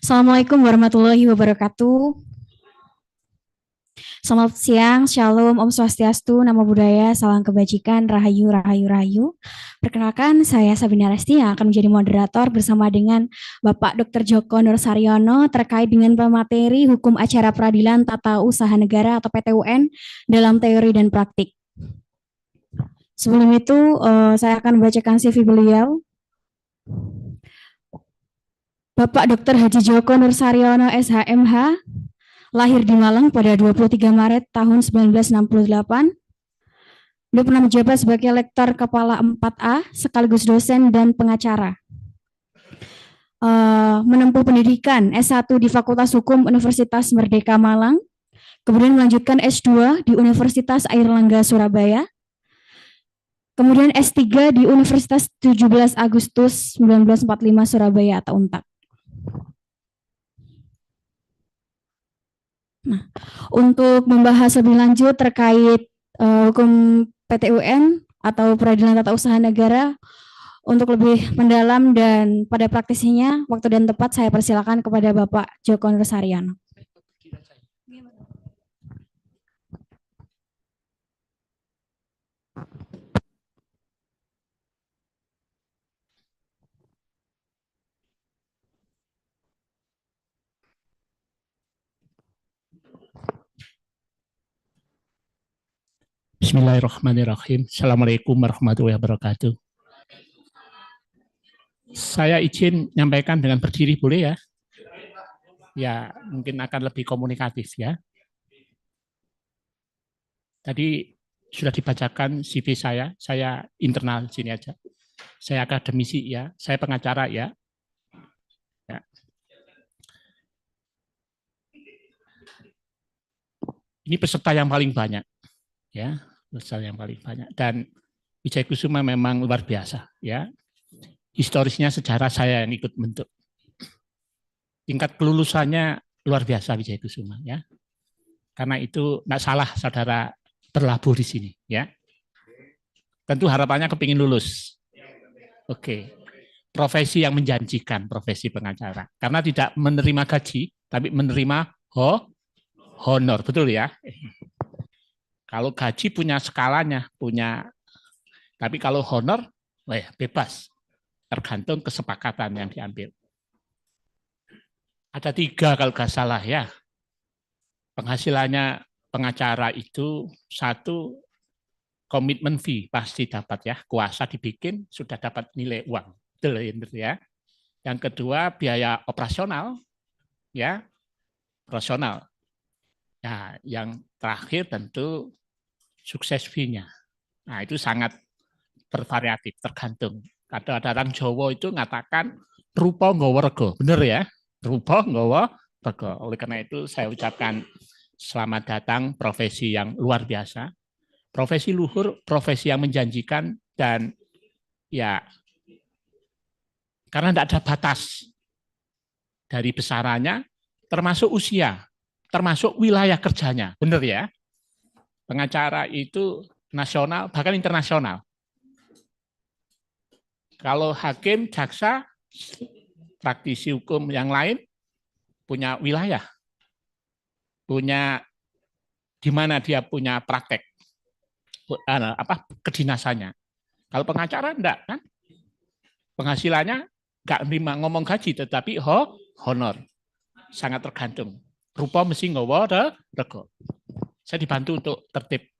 Assalamualaikum warahmatullahi wabarakatuh. Selamat siang, Shalom, Om Swastiastu, Namo Buddhaya, Salam Kebajikan, Rahayu, Rahayu, Rahayu. Perkenalkan, saya Sabina Resti yang akan menjadi moderator bersama dengan Bapak Dr. Joko Nur Saryono terkait dengan pemateri Hukum Acara Peradilan Tata Usaha Negara atau PTUN dalam teori dan praktik. Sebelum itu, saya akan membacakan CV beliau. Bapak Dr. Haji Joko Nur Saryono, SHMH, lahir di Malang pada 23 Maret tahun 1968. Beliau pernah menjabat sebagai Lektor Kepala 4A, sekaligus dosen dan pengacara. Menempuh pendidikan S1 di Fakultas Hukum Universitas Merdeka Malang, kemudian melanjutkan S2 di Universitas Airlangga Surabaya, kemudian S3 di Universitas 17 Agustus 1945 Surabaya atau UNTAD. Nah, untuk membahas lebih lanjut terkait hukum PTUN atau Peradilan Tata Usaha Negara, untuk lebih mendalam dan pada praktisinya, waktu dan tepat saya persilakan kepada Bapak Joko Nur Saryono. Bismillahirrahmanirrahim. Assalamualaikum warahmatullahi wabarakatuh. Saya izin menyampaikan dengan berdiri, boleh ya? Ya, mungkin akan lebih komunikatif ya. Tadi sudah dibacakan CV saya internal sini aja. Saya akademisi ya, saya pengacara ya. Ini peserta yang paling banyak ya, peserta yang paling banyak, dan Wijaya Kusuma memang luar biasa ya. Historisnya sejarah saya yang ikut bentuk. Tingkat kelulusannya luar biasa Wijaya Kusuma ya. Karena itu nggak salah saudara berlabuh di sini ya. Tentu harapannya kepingin lulus. Oke. Profesi yang menjanjikan, profesi pengacara. Karena tidak menerima gaji, tapi menerima honor, betul ya? Kalau gaji punya skalanya, tapi kalau honor, bebas. Tergantung kesepakatan yang diambil. Ada 3 kalau nggak salah ya. Penghasilannya pengacara itu 1, komitmen fee pasti dapat ya. Kuasa dibikin sudah dapat nilai uang. Betul ya. Yang kedua biaya operasional ya. Operasional. Nah, yang terakhir tentu sukses fee-nya. Nah, itu sangat bervariatif tergantung. Ada orang Jawa itu mengatakan rupa nggawa rega, benar ya? Rupa nggawa rega. Oleh karena itu saya ucapkan selamat datang profesi yang luar biasa, profesi luhur, profesi yang menjanjikan, dan ya karena tidak ada batas dari besarannya, termasuk usia, termasuk wilayah kerjanya, benar ya? Pengacara itu nasional bahkan internasional. Kalau hakim, jaksa, praktisi hukum yang lain punya wilayah, punya di mana dia punya praktek, kedinasannya. Kalau pengacara enggak kan, penghasilannya enggak nerima ngomong gaji, tetapi honor, sangat tergantung. Rupa mesti nggawa rega. Saya dibantu untuk tertib,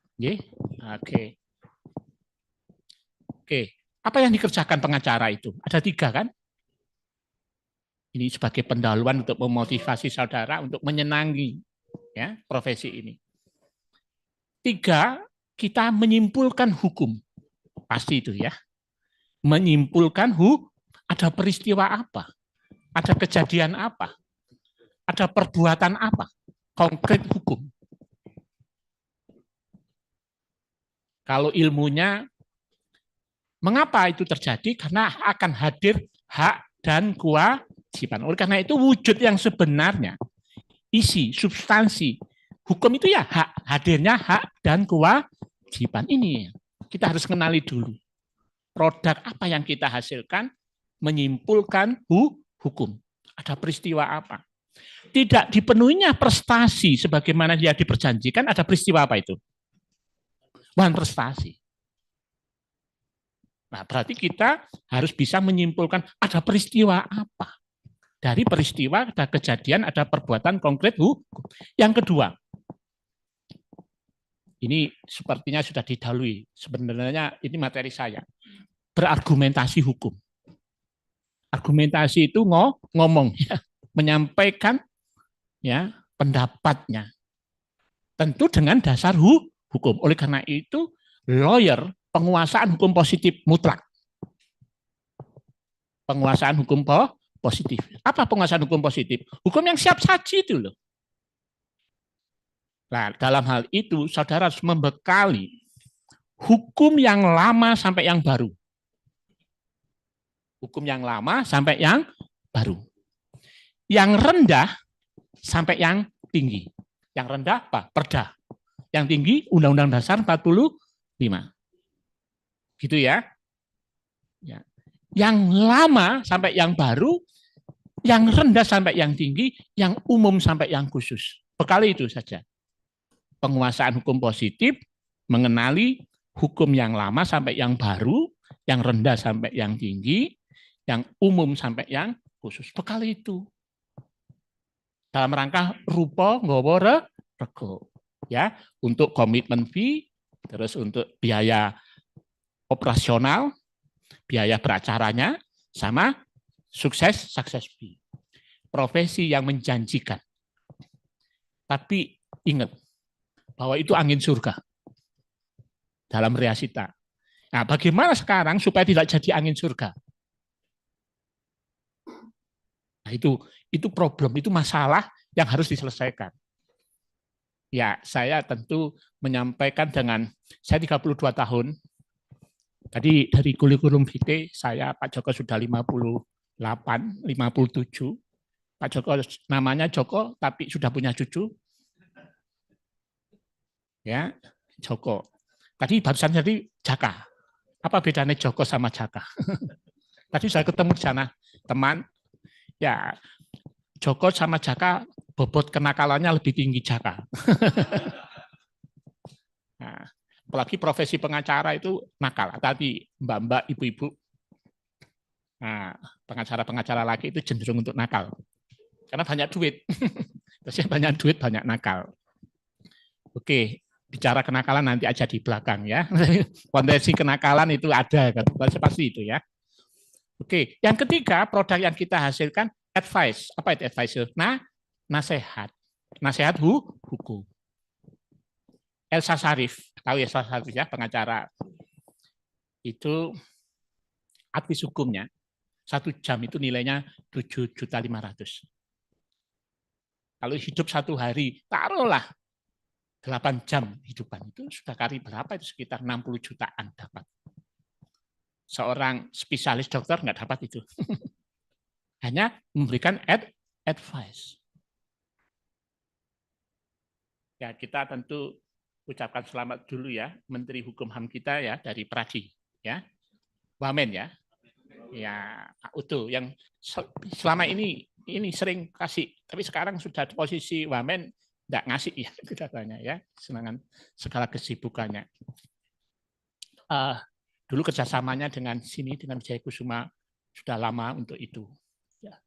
Oke. Apa yang dikerjakan pengacara itu? Ada 3 kan? Ini sebagai pendahuluan untuk memotivasi saudara untuk menyenangi ya profesi ini. 3, kita menyimpulkan hukum. Pasti itu ya. Menyimpulkan ada peristiwa apa? Ada kejadian apa? Ada perbuatan apa? Konkret hukum. Kalau ilmunya, mengapa itu terjadi? Karena akan hadir hak dan kewajiban. Oleh karena itu wujud yang sebenarnya, isi, substansi hukum itu ya hak, hadirnya hak dan kewajiban. Ini kita harus kenali dulu. Produk apa yang kita hasilkan menyimpulkan hukum. Ada peristiwa apa? Tidak dipenuhinya prestasi sebagaimana dia diperjanjikan, ada peristiwa apa itu? Bukan prestasi. Nah, berarti kita harus bisa menyimpulkan ada peristiwa apa. Dari peristiwa, ada kejadian, ada perbuatan konkret hukum. Yang kedua, ini sepertinya sudah didahului. Sebenarnya ini materi saya. Berargumentasi hukum. Argumentasi itu ngomong, ya, menyampaikan ya pendapatnya. Tentu dengan dasar hukum. Oleh karena itu, lawyer penguasaan hukum positif mutlak. Penguasaan hukum positif. Apa penguasaan hukum positif? Hukum yang siap saji itu loh. Nah, dalam hal itu, saudara harus membekali hukum yang lama sampai yang baru. Hukum yang lama sampai yang baru. Yang rendah sampai yang tinggi. Yang rendah apa? Perda. Yang tinggi Undang-Undang Dasar 45. Gitu ya. Yang lama sampai yang baru, yang rendah sampai yang tinggi, yang umum sampai yang khusus. Bekali itu saja. Penguasaan hukum positif, mengenali hukum yang lama sampai yang baru, yang rendah sampai yang tinggi, yang umum sampai yang khusus. Bekali itu. Dalam rangka rupa nggawa rego. Ya, untuk komitmen fee, terus untuk biaya operasional, biaya beracaranya, sama sukses fee. Profesi yang menjanjikan. Tapi ingat, bahwa itu angin surga dalam reasita. Nah, bagaimana sekarang supaya tidak jadi angin surga? Nah, itu problem, itu masalah yang harus diselesaikan. Ya, saya tentu menyampaikan dengan, saya 32 tahun, tadi dari kurikulum vitae, saya Pak Joko sudah 58, 57, Pak Joko namanya Joko, tapi sudah punya cucu. Ya, Joko. Tadi barusan jadi Jaka. Apa bedanya Joko sama Jaka? Tadi saya ketemu di sana, teman. Ya, Joko sama Jaka bobot kenakalannya lebih tinggi Jaka. Nah, apalagi profesi pengacara itu nakal. Tadi mbak-mbak, ibu-ibu, nah, pengacara-pengacara laki itu cenderung untuk nakal. Karena banyak duit. Biasanya banyak duit, banyak nakal. Oke, bicara kenakalan nanti aja di belakang ya. Potensi kenakalan itu ada, kan? Pasti itu ya. Oke, yang ketiga produk yang kita hasilkan advice. Apa itu advice? Nah, nasihat. Nasihat hukum. Elsa Sharif, tahu ya Elsa Sharif ya, pengacara. Itu advice hukumnya 1 jam itu nilainya 7.500.000. Kalau hidup 1 hari, taruhlah 8 jam hidupan itu sudah kali berapa itu sekitar 60 jutaan dapat. Seorang spesialis dokter nggak dapat itu. Hanya memberikan advice. Ya, kita tentu ucapkan selamat dulu ya Menteri Hukum HAM kita ya dari Pradi ya. Wamen ya. Ya, Pak Uto yang selama ini sering kasih, tapi sekarang sudah di posisi Wamen enggak ngasih ya katanya ya, senangan segala kesibukannya. Dulu kerjasamanya dengan Wijaya Kusuma sudah lama untuk itu. Ya.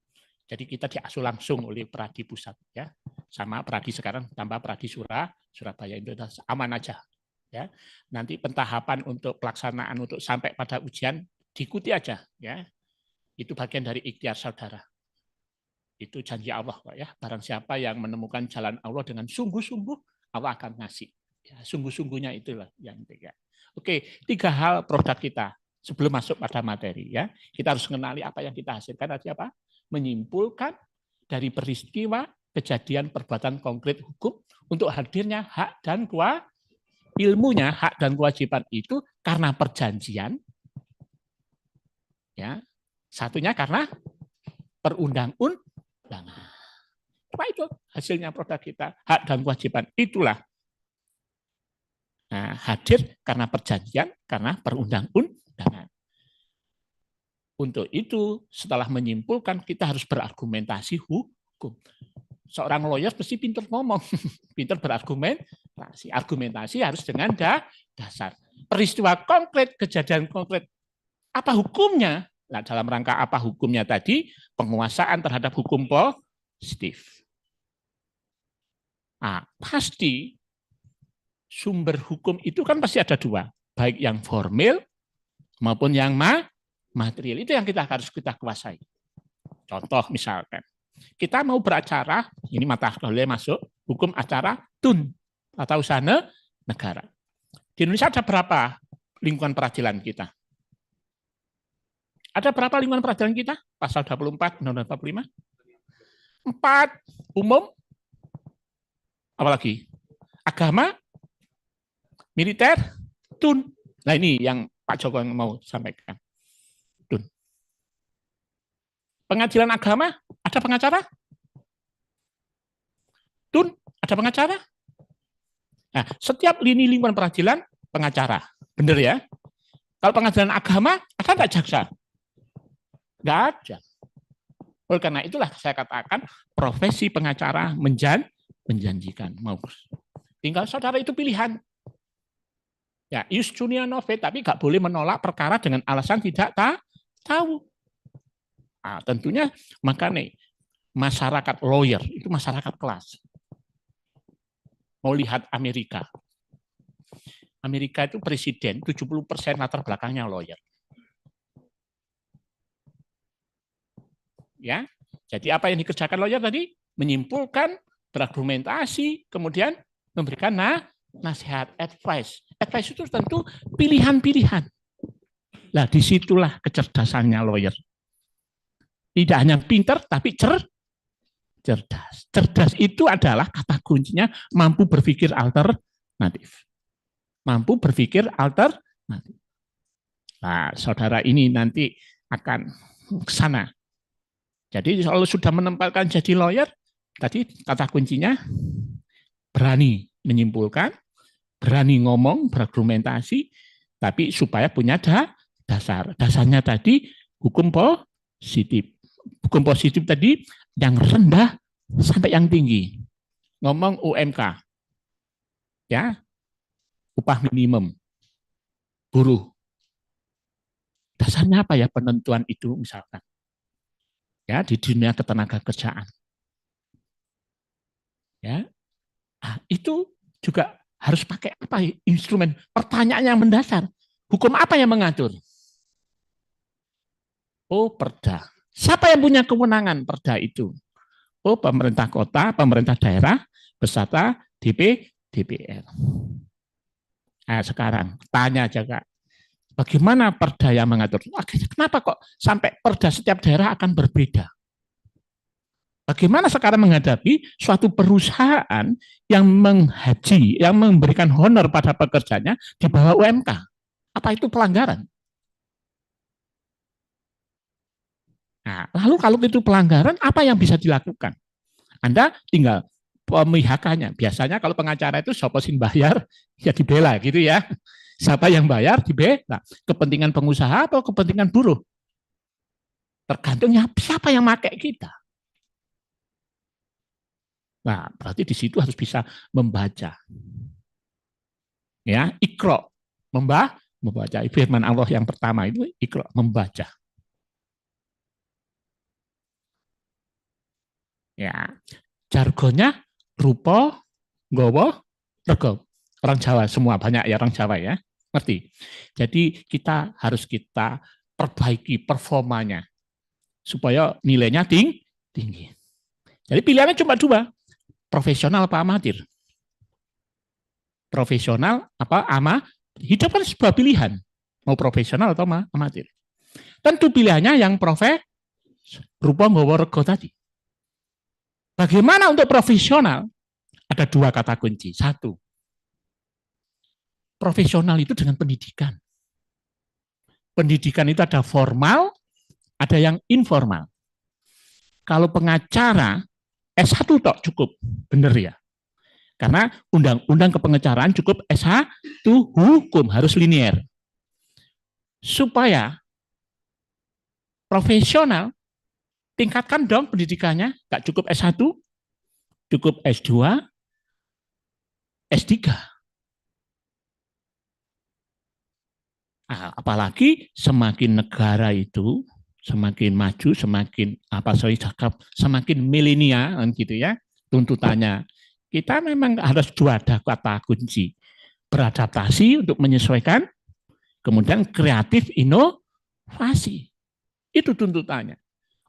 Jadi kita diasuh langsung oleh Pradi Pusat ya, sama Pradi sekarang tambah Pradi Surabaya itu aman aja. Ya. Nanti pentahapan untuk pelaksanaan untuk sampai pada ujian diikuti aja ya. Itu bagian dari ikhtiar saudara. Itu janji Allah Pak ya. Barang siapa yang menemukan jalan Allah dengan sungguh-sungguh, Allah akan ngasih. Ya, sungguh-sungguhnya itulah yang tiga. Oke, 3 hal produk kita sebelum masuk pada materi ya. Kita harus mengenali apa yang kita hasilkan tadi apa? Menyimpulkan dari peristiwa kejadian perbuatan konkret hukum untuk hadirnya hak dan ilmunya hak dan kewajiban itu karena perjanjian ya. Satunya karena perundang-undangan. Apa itu hasilnya produk kita? Hak dan kewajiban. Itulah. Nah, hadir karena perjanjian, karena perundang-undangan. Untuk itu, setelah menyimpulkan, kita harus berargumentasi hukum. Seorang lawyer pasti pintar ngomong, pintar berargumentasi. Argumentasi harus dengan dasar. Peristiwa konkret, kejadian konkret, apa hukumnya? Nah, dalam rangka apa hukumnya tadi? Penguasaan terhadap hukum positif. Nah, pasti sumber hukum itu kan pasti ada dua, baik yang formal maupun yang material. Itu yang harus kita kuasai. Contoh misalkan, kita mau beracara, ini mata kuliah masuk, hukum acara TUN, Tata Usaha Negara. Di Indonesia ada berapa lingkungan peradilan kita? Ada berapa lingkungan peradilan kita? Pasal 24, Undang-Undang 45? 4, umum, apalagi? Agama, militer, TUN. Nah ini yang Pak Joko mau sampaikan. TUN. Pengadilan agama, ada pengacara? TUN, ada pengacara? Nah, setiap lini lingkungan peradilan, pengacara. Benar ya? Kalau pengadilan agama, ada nggak jaksa? Nggak ada. Oleh karena itulah saya katakan, profesi pengacara menjanjikan. Tinggal saudara itu pilihan. Ya, ius junia nove, tapi nggak boleh menolak perkara dengan alasan tidak tahu. Nah, tentunya makanya masyarakat lawyer itu masyarakat kelas. Mau lihat Amerika. Amerika itu presiden 70% latar belakangnya lawyer. Ya, jadi apa yang dikerjakan lawyer tadi? Menyimpulkan, berargumentasi, kemudian memberikan nasihat, advice. Advice itu tentu pilihan-pilihan. Nah, disitulah kecerdasannya lawyer. Tidak hanya pintar, tapi cerdas. Cerdas itu adalah kata kuncinya mampu berpikir alternatif. Mampu berpikir alternatif. Nah, saudara ini nanti akan ke sana. Jadi kalau sudah menempatkan jadi lawyer, tadi kata kuncinya berani menyimpulkan, berani ngomong, berargumentasi, tapi supaya punya dasar. Dasarnya tadi hukum positif. Hukum positif tadi yang rendah sampai yang tinggi. Ngomong UMK. Ya. Upah minimum. Buruh. Dasarnya apa ya penentuan itu misalkan? Ya, di dunia ketenaga kerjaan. Ya. Nah, itu juga harus pakai apa instrumen pertanyaan yang mendasar. Hukum apa yang mengatur? Oh, perda. Siapa yang punya kewenangan perda itu? Oh, pemerintah kota, pemerintah daerah, beserta DPR. Nah, sekarang tanya aja Kak, bagaimana perda yang mengatur? Kenapa kok sampai perda setiap daerah akan berbeda? Bagaimana sekarang menghadapi suatu perusahaan yang menghaji, yang memberikan honor pada pekerjanya di bawah UMK? Apa itu pelanggaran? Nah, lalu kalau itu pelanggaran, apa yang bisa dilakukan? Anda tinggal pemihakannya. Biasanya kalau pengacara itu siapa sih bayar, ya dibela gitu ya. Siapa yang bayar, dibela. Kepentingan pengusaha atau kepentingan buruh? Tergantung siapa yang pakai kita. Nah, berarti di situ harus bisa membaca. Ya, Iqra, membaca. Firman Allah yang pertama itu Iqra, membaca. Ya, jargonnya rupa, nggawa, rega. Orang Jawa semua banyak ya orang Jawa ya, ngerti. Jadi kita harus perbaiki performanya supaya nilainya tinggi. Jadi pilihannya cuma dua, profesional apa amatir. Profesional apa hidup kan sebuah pilihan, mau profesional atau amatir. Tentu pilihannya yang rupa, nggawa, rega tadi. Bagaimana untuk profesional? Ada dua kata kunci. Satu, profesional itu dengan pendidikan. Pendidikan itu ada formal, ada yang informal. Kalau pengacara, S1 tok cukup, benar ya. Karena undang-undang kepengacaraan cukup S1 hukum, harus linier. Supaya profesional, tingkatkan dong pendidikannya, nggak cukup S1, cukup S2, S3. Apalagi semakin negara itu semakin maju, semakin milenial gitu ya tuntutannya. Kita memang harus dua kata kunci, beradaptasi untuk menyesuaikan, kemudian kreatif inovasi. Itu tuntutannya.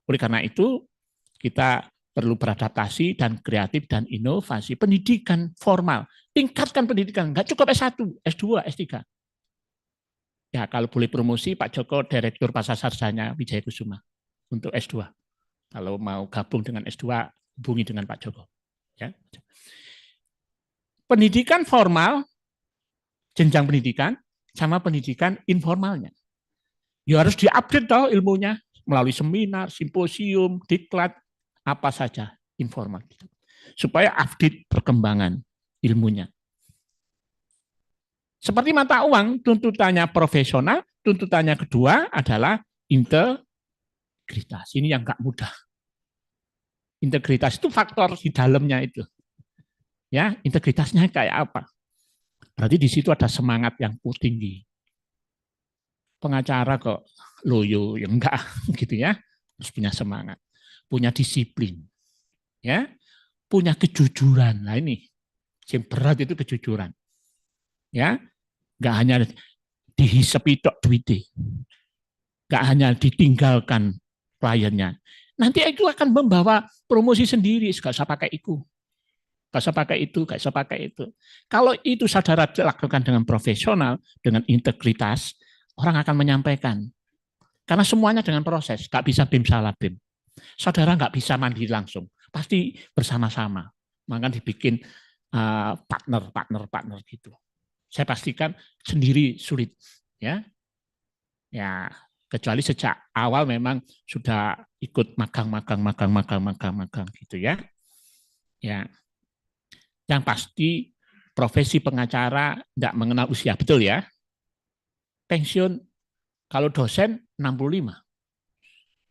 Oleh karena itu kita perlu beradaptasi dan kreatif dan inovasi. Pendidikan formal, tingkatkan pendidikan, nggak cukup S1, S2, S3. Ya, kalau boleh promosi, Pak Joko Direktur Pasar Sarjana Wijaya Kusuma untuk S2. Kalau mau gabung dengan S2, hubungi dengan Pak Joko. Ya. Pendidikan formal, jenjang pendidikan, sama pendidikan informalnya. Ya harus diupdate toh ilmunya melalui seminar, simposium, diklat, apa saja informal. Supaya update perkembangan ilmunya. Seperti mata uang, tuntutannya profesional, tuntutannya kedua adalah integritas. Ini yang nggak mudah. Integritas itu faktor di dalamnya itu. Ya, integritasnya kayak apa? Berarti di situ ada semangat yang tinggi. Pengacara kok loyo, ya enggak gitu ya. Harus punya semangat, punya disiplin, ya, punya kejujuran. Nah ini, yang berat itu kejujuran. Ya, nggak hanya dihisepi tok duitnya, nggak hanya ditinggalkan kliennya. Nanti itu akan membawa promosi sendiri, nggak usah pakai itu, nggak usah pakai itu, nggak usah pakai itu. Kalau itu saudara lakukan dengan profesional, dengan integritas, orang akan menyampaikan. Karena semuanya dengan proses, nggak bisa bim salah bim. Saudara nggak bisa mandiri langsung, pasti bersama-sama. Maka dibikin partner gitu. Saya pastikan sendiri sulit, ya. Ya, kecuali sejak awal memang sudah ikut magang gitu ya. Ya. Yang pasti profesi pengacara tidak mengenal usia, betul ya. Pensiun kalau dosen 65.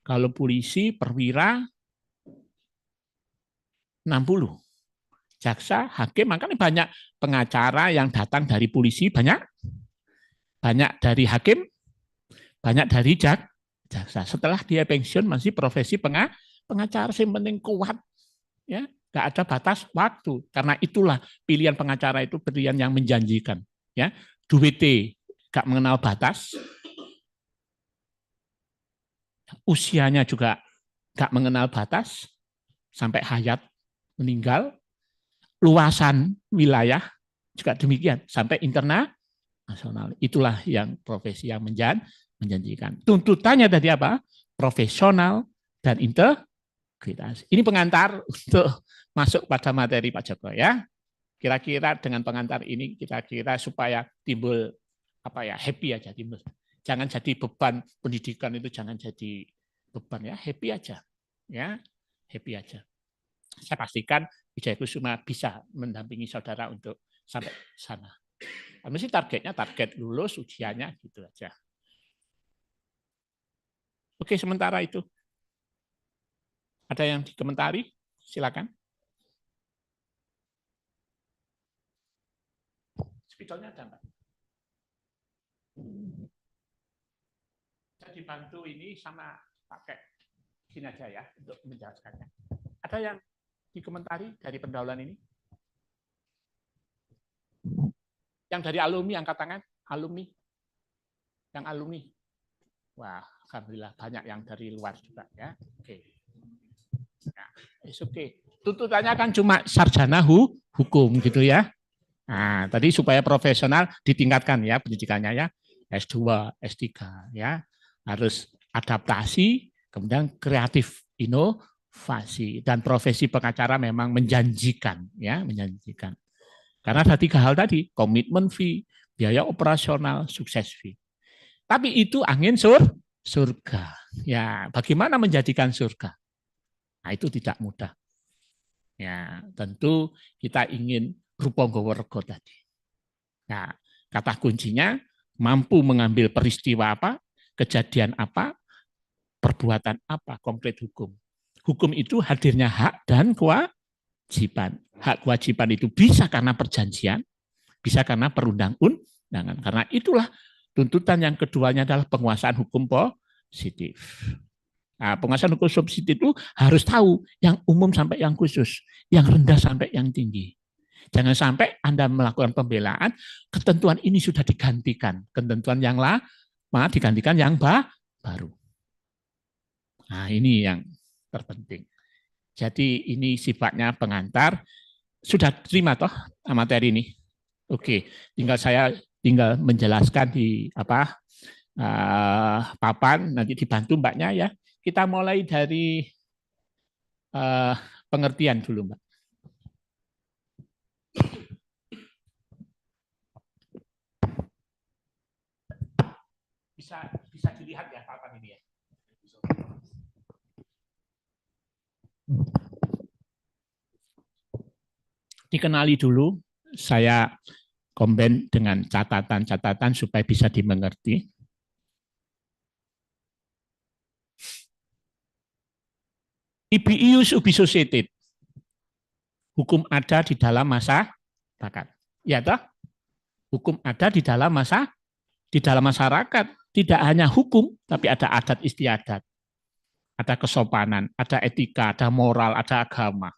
Kalau polisi perwira 60. Jaksa, hakim, makanya banyak pengacara yang datang dari polisi, banyak dari hakim, banyak dari jaksa. Setelah dia pensiun masih profesi pengacara, yang penting kuat, ya, nggak ada batas waktu. Karena itulah pilihan pengacara itu pilihan yang menjanjikan, ya. Duit nggak mengenal batas, usianya juga nggak mengenal batas, sampai hayat meninggal, luasan wilayah juga demikian, sampai internasional. Itulah yang profesi yang menjanjikan. Tuntutannya tadi apa? Profesional dan integritas. Ini pengantar untuk masuk pada materi Pak Joko ya. Kira-kira dengan pengantar ini kira-kira supaya timbul apa ya, happy aja timbul. Jangan jadi beban pendidikan itu, jangan jadi beban ya, happy aja. Ya, happy aja. Saya pastikan Wijaya Kusuma bisa mendampingi saudara untuk sampai sana. Mesti targetnya target lulus ujiannya gitu aja. Oke, sementara itu. Ada yang dikomentari? Silakan. Spidolnya ada Mbak? Saya dibantu ini sama pakai sini aja ya untuk menjelaskannya. Ada yang dikomentari dari pendahuluan ini? Yang dari alumni angkat tangan, alumni. Yang alumni. Wah, alhamdulillah banyak yang dari luar juga ya. Oke. Nah, oke. Tuntutannya kan cuma sarjana hukum gitu ya. Nah, tadi supaya profesional ditingkatkan ya pendidikannya ya. S2, S3 ya. Harus adaptasi, kemudian kreatif inovasi, dan profesi pengacara memang menjanjikan ya, menjanjikan. Karena ada 3 hal tadi, komitmen fee, biaya operasional, sukses fee. Tapi itu angin surga. Ya, bagaimana menjadikan surga? Nah, itu tidak mudah. Ya, tentu kita ingin rupa nggawa rega tadi. Nah, kata kuncinya mampu mengambil peristiwa apa, kejadian apa, perbuatan apa konkret hukum. Hukum itu hadirnya hak dan kewajiban. Hak kewajiban itu bisa karena perjanjian, bisa karena perundang-undangan. Karena itulah tuntutan yang keduanya adalah penguasaan hukum positif. Nah, penguasaan hukum positif itu harus tahu yang umum sampai yang khusus, yang rendah sampai yang tinggi. Jangan sampai Anda melakukan pembelaan, ketentuan ini sudah digantikan, ketentuan yang lama digantikan yang baru. Nah, ini yang terpenting. Jadi ini sifatnya pengantar. Sudah terima toh materi ini? Oke, tinggal menjelaskan di papan, nanti dibantu Mbaknya ya. Kita mulai dari pengertian dulu, Mbak. Bisa dilihat ya papan ini ya. Dikenali dulu, saya combine dengan catatan-catatan supaya bisa dimengerti. Ibi ius ubi societet. Hukum ada di dalam masyarakat. Ya toh? Hukum ada di dalam masyarakat. Tidak hanya hukum, tapi ada adat istiadat. Ada kesopanan, ada etika, ada moral, ada agama.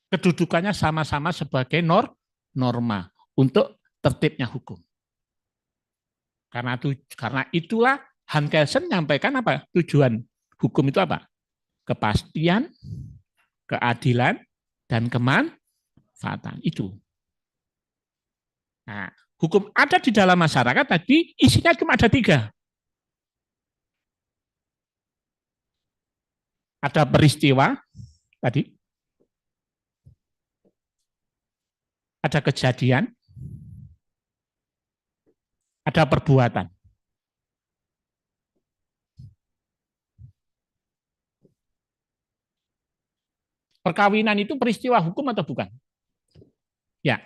Kedudukannya sama-sama sebagai norma untuk tertibnya hukum. Karena itulah Han Kelsen menyampaikan apa? Tujuan hukum itu apa? Kepastian, keadilan, dan kemanfaatan. Itu. Nah, hukum ada di dalam masyarakat tadi isinya cuma ada 3. Ada peristiwa tadi, ada kejadian, ada perbuatan. Perkawinan itu peristiwa hukum atau bukan? Ya.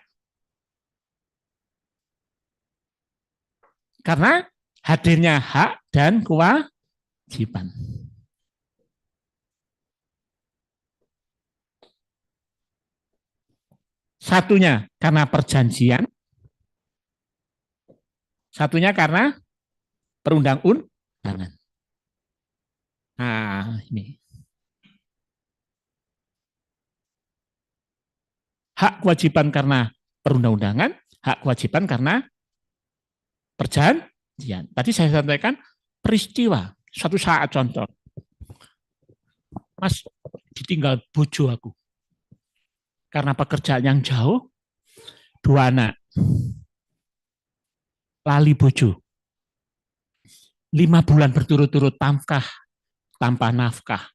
Karena hadirnya hak dan kewajiban. Satunya karena perjanjian, satunya karena perundang-undangan. Nah, ini. Hak kewajiban karena perundang-undangan, hak kewajiban karena perjanjian. Tadi saya sampaikan peristiwa, suatu saat contoh. Mas, ditinggal bojo aku. Karena pekerjaan yang jauh, 2 anak. Lali bojo. 5 bulan berturut-turut tanpa nafkah.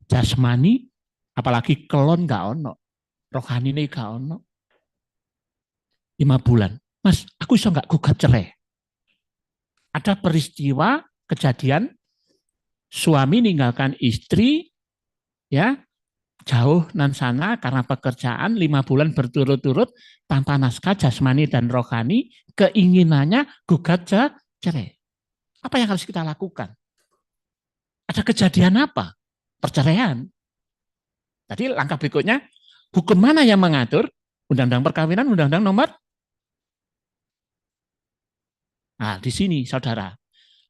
Jasmani, apalagi kelon gak ono. Rohani ini gak ono. 5 bulan. Mas, aku bisa nggak gugat cerai? Ada peristiwa kejadian suami ninggalkan istri, ya jauh nan sana karena pekerjaan 5 bulan berturut-turut tanpa naskah jasmani dan rohani, keinginannya gugat cerai. Apa yang harus kita lakukan? Ada kejadian apa? Perceraian. Tadi langkah berikutnya, hukum mana yang mengatur? Undang-undang perkawinan, undang-undang nomor. Nah, di sini saudara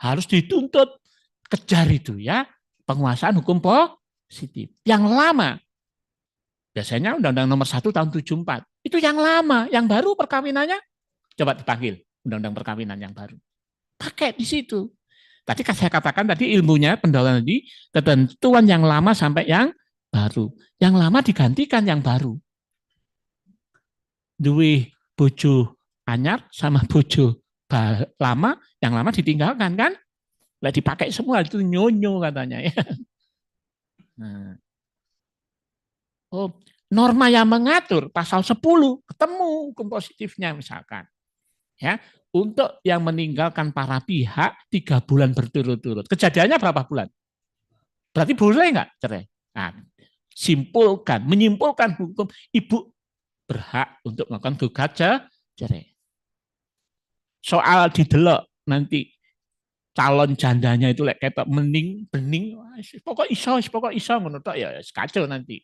harus dituntut kejar itu ya, penguasaan hukum positif. Yang lama, biasanya undang-undang nomor 1 tahun 74. Itu yang lama, yang baru perkawinannya coba dipanggil undang-undang perkawinan yang baru. Pakai di situ. Tadi saya katakan tadi ilmunya pendahuluan tadi ketentuan yang lama sampai yang baru. Yang lama digantikan yang baru. Duwe bojo anyar sama bojo lama, yang lama ditinggalkan kan? Lah dipakai semua itu nyonyo katanya ya. Nah. Oh, norma yang mengatur pasal 10 ketemu hukum positifnya misalkan. Ya, untuk yang meninggalkan para pihak 3 bulan berturut-turut. Kejadiannya berapa bulan? Berarti boleh nggak cerai? Nah, menyimpulkan hukum ibu berhak untuk melakukan gugat cerai. Soal didelok nanti calon jandanya itu lek ketok bening, pokok iso ngono tok ya kacau nanti.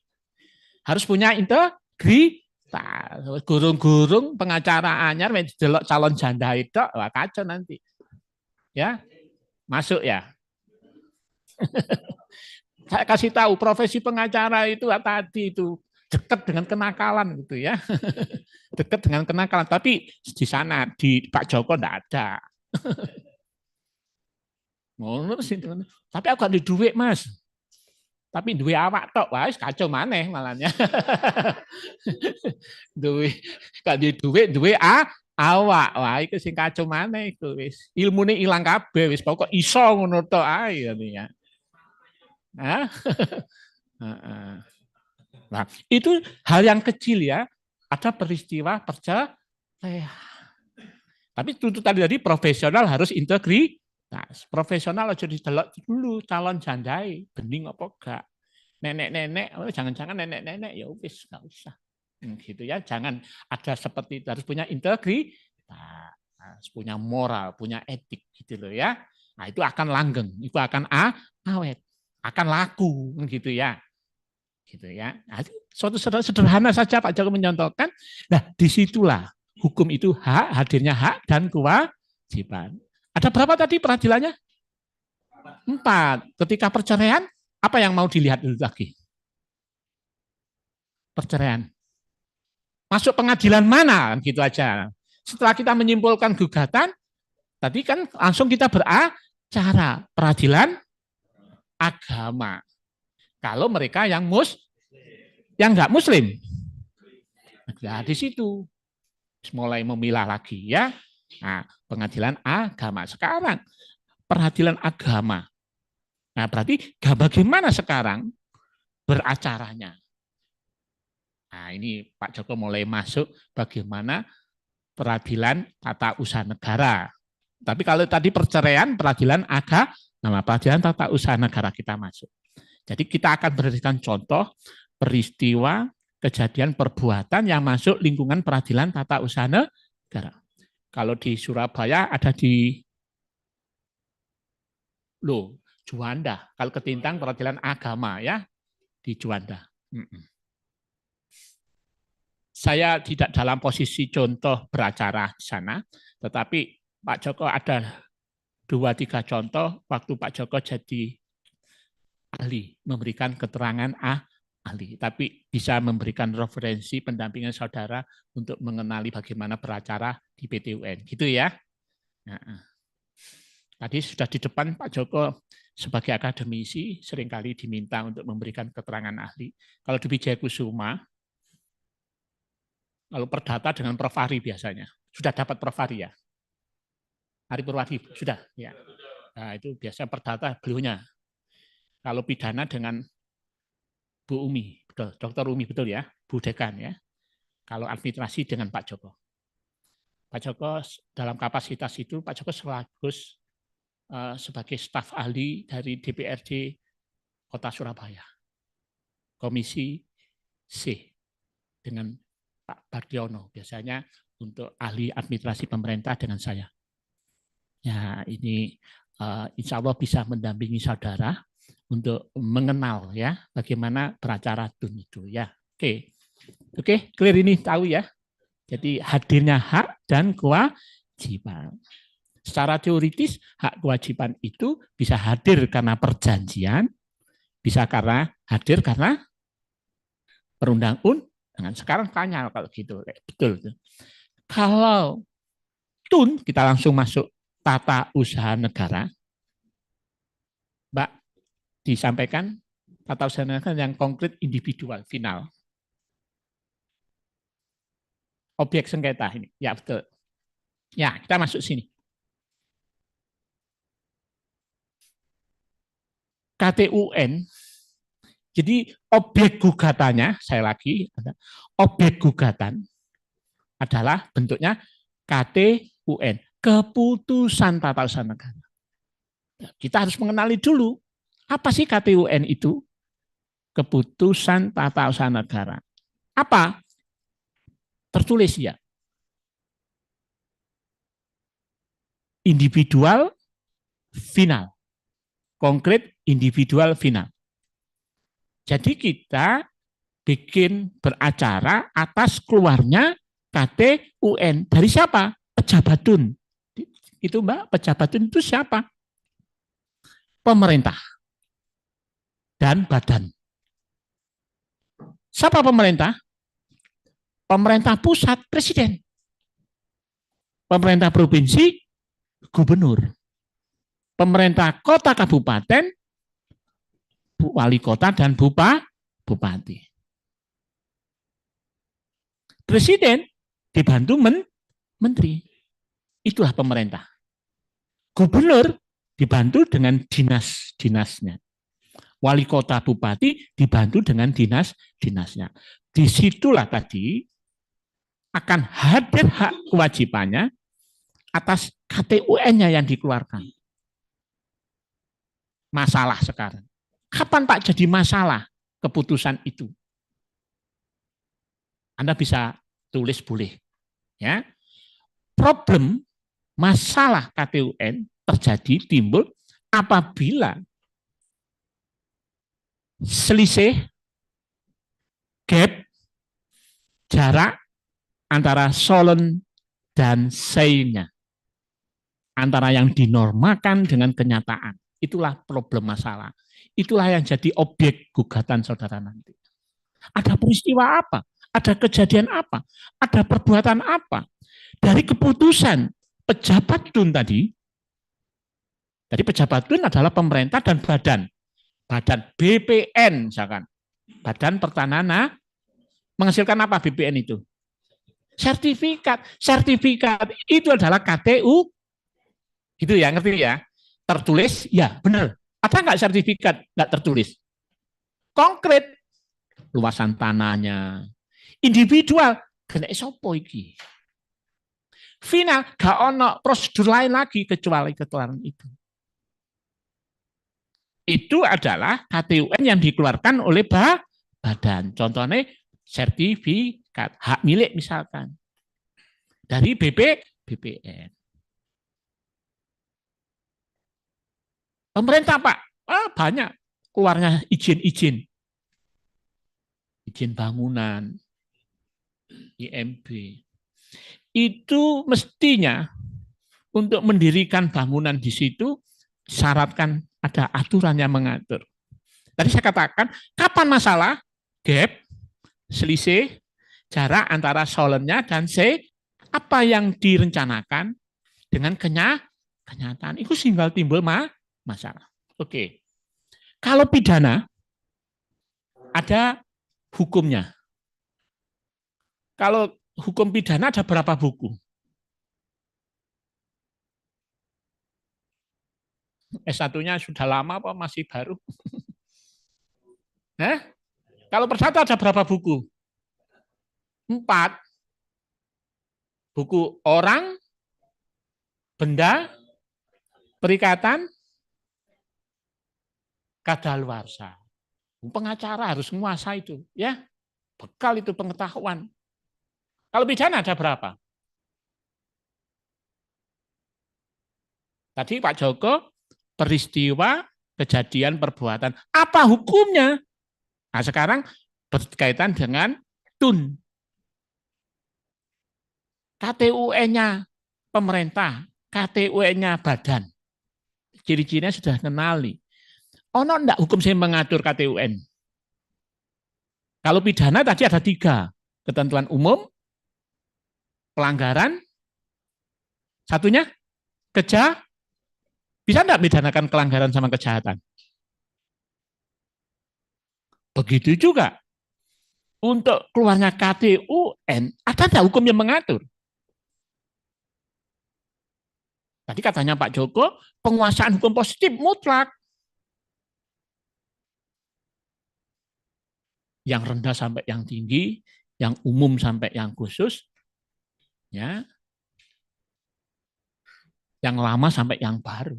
Harus punya integritas. Gurung-gurung pengacara anyar delok calon janda itu wah kacau nanti. Ya. Masuk ya. Saya kasih tahu profesi pengacara itu tadi itu dekat dengan kenakalan gitu ya. Dekat dengan kenakalan, tapi di sana di Pak Joko enggak ada. Tapi aku gak ada duit, Mas. Tapi duit awak tok, wah kacau maneh malahnya. duit gak di duit awak, wah itu sing kacau maneh iku wis. Ilmune ilang kabeh wis pokok iso ngono tok ae ya. Nah, nah, itu hal yang kecil ya. Ada peristiwa perceraian. Tapi tuntutan tadi profesional harus integritas. Profesional aja didelok dulu calon jandai, bening apa enggak. Nenek-nenek, jangan-jangan nenek-nenek ya wis enggak usah. Gitu ya, jangan ada seperti itu, harus punya integritas, punya moral, punya etik gitu loh ya. Nah, itu akan langgeng, itu akan awet, akan laku gitu ya. Gitu ya. Nah, suatu sederhana saja Pak Joko menyontohkan. Nah, disitulah hukum itu hak, hadirnya hak dan kewajiban. Ada berapa tadi peradilannya? 4. Ketika perceraian, apa yang mau dilihat dulu lagi? Perceraian. Masuk pengadilan mana? Gitu aja. Setelah kita menyimpulkan gugatan, tadi kan langsung kita beracara peradilan agama. Kalau mereka yang nggak muslim. Nah, di situ mulai memilah lagi ya. Nah, pengadilan agama. Sekarang peradilan agama. Nah, berarti bagaimana sekarang beracaranya? Nah, ini Pak Joko mulai masuk bagaimana peradilan tata usaha negara. Tapi kalau tadi perceraian, peradilan agama, peradilan tata usaha negara kita masuk. Jadi kita akan berikan contoh peristiwa kejadian perbuatan yang masuk lingkungan peradilan tata usaha negara. Kalau di Surabaya ada di Juanda. Kalau Ketintang peradilan agama ya di Juanda. Saya tidak dalam posisi contoh beracara di sana, tetapi Pak Joko ada 2-3 contoh waktu Pak Joko jadi ahli, memberikan keterangan ahli, tapi bisa memberikan referensi pendampingan saudara untuk mengenali bagaimana beracara di PT UN, gitu ya. Nah, tadi sudah di depan Pak Joko sebagai akademisi seringkali diminta untuk memberikan keterangan ahli. Kalau di Wijayakusuma, kalau perdata dengan Prof. Ari biasanya. Sudah dapat Prof. Ari ya? Ari Purwadi, sudah. Ya. Nah, itu biasa perdata beliaunya. Kalau pidana dengan Bu Umi, betul, Dr. Umi, betul ya, Bu Dekan ya. Kalau administrasi dengan Pak Joko. Pak Joko dalam kapasitas itu, Pak Joko sekaligus sebagai staf ahli dari DPRD Kota Surabaya. Komisi C dengan Pak Bardiono, biasanya untuk ahli administrasi pemerintah dengan saya. Ya, ini insya Allah bisa mendampingi saudara untuk mengenal ya bagaimana beracara DUN itu ya. Oke, clear ini tahu ya. Jadi hadirnya hak dan kewajiban. Secara teoritis hak kewajiban itu bisa hadir karena perjanjian, bisa hadir karena perundang-undangan. Sekarang tanya kalau gitu, betul. Kalau DUN kita langsung masuk tata usaha negara, Mbak disampaikan tata usaha negara yang konkret individual final. Objek sengketa ini, ya betul. Ya kita masuk sini. KTUN, jadi objek gugatannya, saya lagi, objek gugatan adalah bentuknya KTUN, keputusan tata usaha negara. Kita harus mengenali dulu, apa sih KTUN itu? Keputusan tata usaha negara. Apa? Tertulis ya. Individual final. Konkret, individual, final. Jadi kita bikin beracara atas keluarnya KTUN. Dari siapa? Pejabatun. Itu Mbak, pejabatun itu siapa? Pemerintah dan badan. Siapa pemerintah? Pemerintah pusat, presiden. Pemerintah provinsi, gubernur. Pemerintah kota kabupaten, wali kota dan bupati. Presiden dibantu menteri. Itulah pemerintah. Gubernur dibantu dengan dinas-dinasnya. Wali kota bupati dibantu dengan dinas-dinasnya. Disitulah tadi akan hadir hak kewajibannya atas KTUN-nya yang dikeluarkan. Masalah sekarang. Kapan Pak jadi masalah keputusan itu? Anda bisa tulis boleh. Ya. Problem masalah KTUN terjadi timbul apabila selisih gap jarak antara solon dan say-nya, antara yang dinormakan dengan kenyataan. Itulah problem masalah. Itulah yang jadi objek gugatan saudara nanti. Ada peristiwa apa? Ada kejadian apa? Ada perbuatan apa? Dari keputusan pejabat DUN tadi, jadi pejabat DUN adalah pemerintah dan badan. Badan BPN misalkan. Badan Pertanahan menghasilkan apa BPN itu? Sertifikat. Sertifikat itu adalah KTU. Gitu ya, ngerti ya? Tertulis, ya benar. Ada nggak sertifikat? Nggak tertulis. Konkret. Luasan tanahnya. Individual. Kena sopo iki. Final, gak ono prosedur lain lagi kecuali keterangan itu. Itu adalah KTUN yang dikeluarkan oleh badan. Contohnya sertifikat hak milik misalkan dari BPN. Pemerintah Pak, banyak keluarnya izin bangunan, IMB. Itu mestinya untuk mendirikan bangunan di situ syaratkan ada aturan yang mengatur. Tadi saya katakan, kapan masalah? Gap, selisih, jarak antara solonnya dan C, apa yang direncanakan dengan kenyataan. Itu sehingga timbul masalah. Oke. Kalau pidana, ada hukumnya. Kalau hukum pidana ada berapa buku? S1-nya sudah lama apa masih baru? Kalau persatu ada berapa buku? 4. Buku orang, benda, perikatan, kadaluarsa. Pengacara harus menguasai itu, ya. Bekal itu pengetahuan. Kalau pidana ada berapa? Tadi Pak Joko, peristiwa, kejadian, perbuatan. Apa hukumnya? Nah sekarang berkaitan dengan DUN. KTUN-nya pemerintah, KTUN-nya badan. Ciri-cirinya sudah kenali. Ono enggak hukum yang mengatur KTUN? Kalau pidana tadi ada 3. Ketentuan umum, pelanggaran, satunya bisa enggak pidanakan pelanggaran sama kejahatan? Begitu juga untuk keluarnya KTUN, ada enggak hukum yang mengatur? Tadi katanya Pak Joko, penguasaan hukum positif mutlak. Yang rendah sampai yang tinggi, yang umum sampai yang khusus, ya, yang lama sampai yang baru.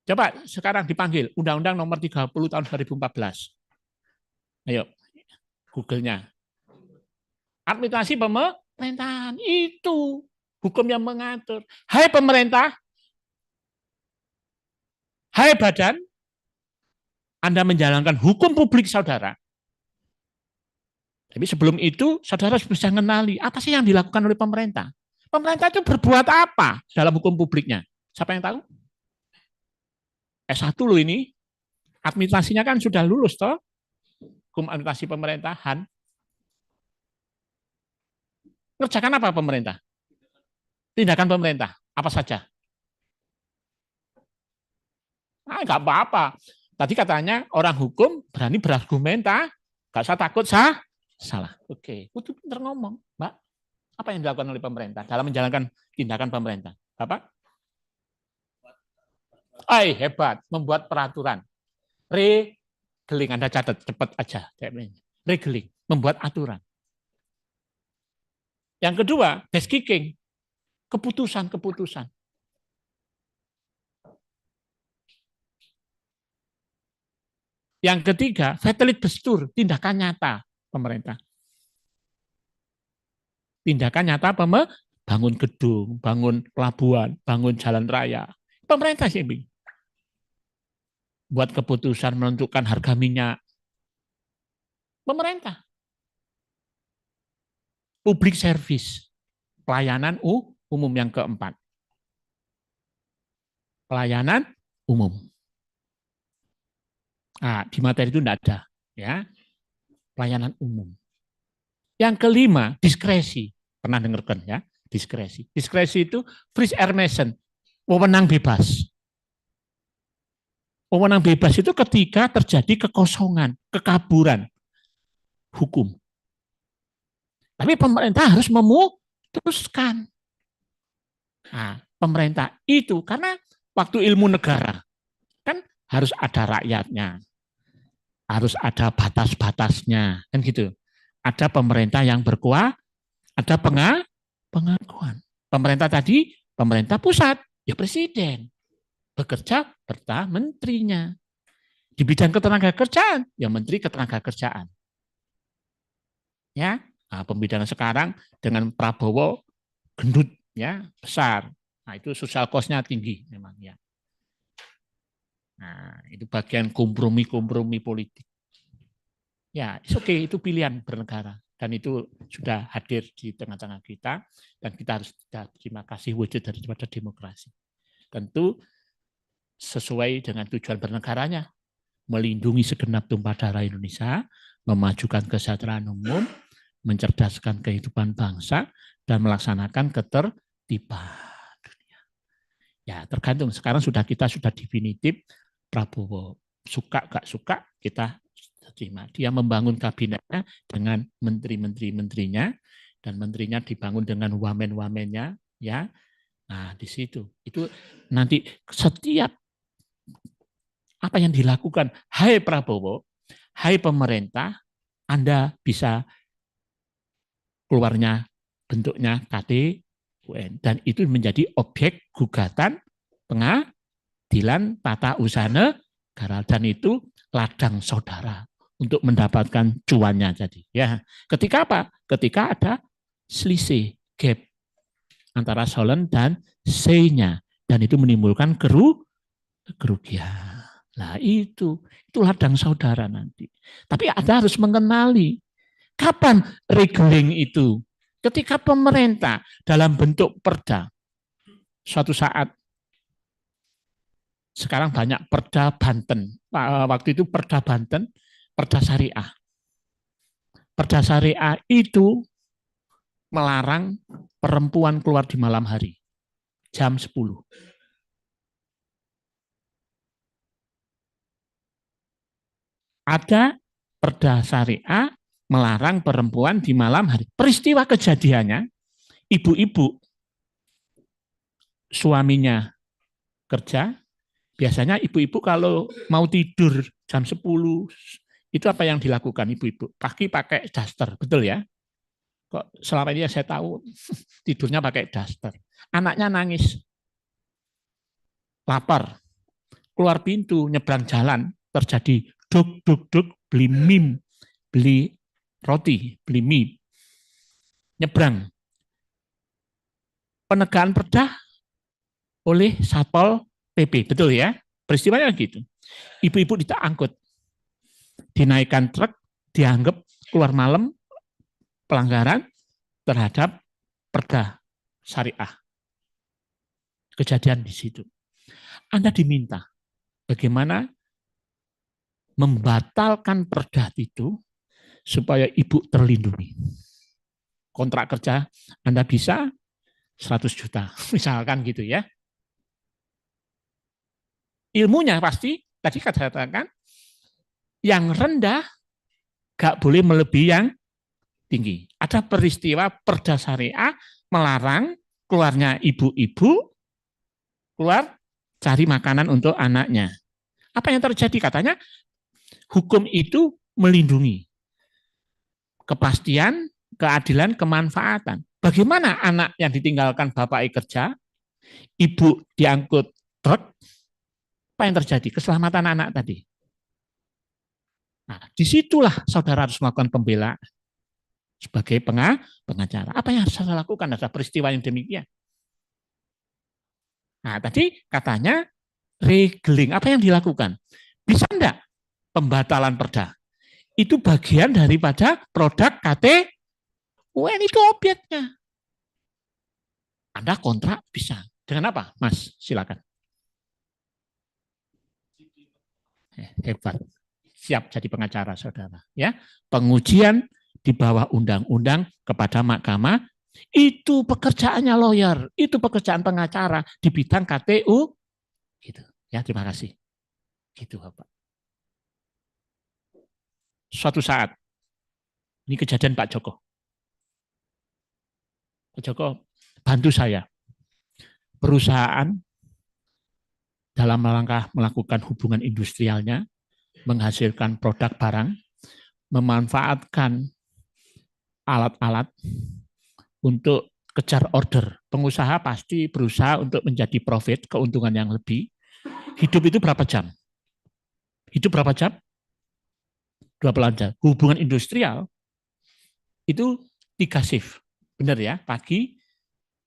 Coba sekarang dipanggil Undang-Undang Nomor 30 Tahun 2014. Ayo, Google-nya. Administrasi pemerintahan itu hukum yang mengatur. Hai pemerintah, Hai badan, Anda menjalankan hukum publik saudara. Tapi sebelum itu, saudara harus bisa mengenali apa sih yang dilakukan oleh pemerintah. Pemerintah itu berbuat apa dalam hukum publiknya? Siapa yang tahu? S1 loh ini. Administrasinya kan sudah lulus toh. Hukum administrasi pemerintahan. Ngerjakan apa pemerintah? Tindakan pemerintah. Apa saja? Nggak apa-apa. Tadi katanya orang hukum berani berargumenta. Nggak usah takut salah. Oke, itu pinter ngomong. Mbak, apa yang dilakukan oleh pemerintah dalam menjalankan tindakan pemerintah? Bapak? Hebat, membuat peraturan. Regeling, Anda catat cepat aja. Regeling, membuat aturan. Yang kedua, best kicking, keputusan-keputusan. Yang ketiga, fatalit bestur, tindakan nyata pemerintah. Tindakan nyata bangun gedung, bangun pelabuhan, bangun jalan raya. Pemerintah sih buat keputusan menentukan harga minyak. Pemerintah. Public service, pelayanan umum yang keempat. Pelayanan umum. Nah, di materi itu tidak ada, ya. Pelayanan umum. Yang kelima, diskresi. Pernah dengarkan ya? Diskresi. Diskresi itu free air mission, wewenang bebas. Wewenang bebas itu ketika terjadi kekosongan, kekaburan hukum. Tapi pemerintah harus memutuskan. Nah, pemerintah itu karena waktu ilmu negara kan harus ada rakyatnya, harus ada batas-batasnya, kan gitu. Ada pemerintah yang berkuasa, ada pengakuan. Pemerintah tadi, pemerintah pusat, ya presiden. Bekerja serta menterinya. Di bidang ketenagakerjaan, ya menteri ketenagakerjaan. Ya, nah, pembidangan sekarang dengan Prabowo gendut, ya besar. Nah itu social cost-nya tinggi memang ya. Nah itu bagian kompromi-kompromi politik. Ya, itu pilihan bernegara dan itu sudah hadir di tengah-tengah kita dan kita harus terima kasih wujud daripada demokrasi. Tentu sesuai dengan tujuan bernegaranya, melindungi segenap tumpah darah Indonesia, memajukan kesejahteraan umum, mencerdaskan kehidupan bangsa, dan melaksanakan ketertiban dunia. Ya, tergantung. Sekarang kita sudah definitif, Prabowo suka gak suka, kita terima. Dia membangun kabinetnya dengan menteri-menterinya, dan menterinya dibangun dengan wamen-wamennya, ya. Nah, di situ. Itu nanti setiap apa yang dilakukan, hai Prabowo, hai pemerintah, Anda bisa keluarnya bentuknya KT-UN. Dan itu menjadi objek gugatan pengadilan tata usaha negara. Dan itu ladang saudara untuk mendapatkan cuannya jadi. Ya, ketika apa? Ketika ada selisih gap antara Solon dan C-nya. Dan itu menimbulkan kerugian. Nah itu ladang saudara nanti. Tapi Anda harus mengenali kapan regeling itu. Ketika pemerintah dalam bentuk perda, suatu saat, sekarang banyak perda Banten. Waktu itu perda Banten, perda syariah. Perda syariah itu melarang perempuan keluar di malam hari, jam 10. Ada perda syariah melarang perempuan di malam hari. Peristiwa kejadiannya, ibu-ibu suaminya kerja, biasanya ibu-ibu kalau mau tidur jam 10, itu apa yang dilakukan ibu-ibu? Pagi pakai daster, betul ya? Kok selama ini saya tahu tidurnya pakai daster. Anaknya nangis, lapar, keluar pintu, nyebrang jalan, terjadi duk, duk, duk, beli mie, beli roti, beli mie, nyebrang. Penegakan perda oleh Satpol PP, betul ya? Peristiwanya gitu. Ibu-ibu angkut, dinaikkan truk, dianggap keluar malam pelanggaran terhadap perda syariah. Kejadian di situ. Anda diminta bagaimana membatalkan perda itu supaya ibu terlindungi. Kontrak kerja Anda bisa 100 juta, misalkan gitu ya. Ilmunya pasti, tadi katakan, yang rendah gak boleh melebihi yang tinggi. Ada peristiwa perda syariah melarang keluarnya ibu-ibu keluar cari makanan untuk anaknya. Apa yang terjadi? Katanya hukum itu melindungi kepastian, keadilan, kemanfaatan. Bagaimana anak yang ditinggalkan bapak kerja, ibu diangkut truk, apa yang terjadi? Keselamatan anak tadi. Nah, disitulah saudara harus melakukan pembelaan sebagai pengacara. Apa yang harus saya lakukan? Ada peristiwa yang demikian. Nah, tadi katanya regeling. Apa yang dilakukan? Bisa enggak pembatalan perda? Itu bagian daripada produk KT-UN, itu objeknya. Anda kontrak bisa. Dengan apa, Mas? Silakan. Hebat. Siap jadi pengacara, saudara. Ya, pengujian di bawah undang-undang kepada mahkamah itu pekerjaannya lawyer, itu pekerjaan pengacara di bidang KTU. Gitu. Ya, terima kasih. Gitu, Bapak. Suatu saat, ini kejadian Pak Joko. Pak Joko, bantu saya. Perusahaan dalam rangka melakukan hubungan industrialnya, menghasilkan produk barang, memanfaatkan alat-alat untuk kejar order. Pengusaha pasti berusaha untuk menjadi profit, keuntungan yang lebih. Hidup itu berapa jam? Hidup berapa jam? 24 jam. Hubungan industrial itu 3 shift. Benar ya? Pagi,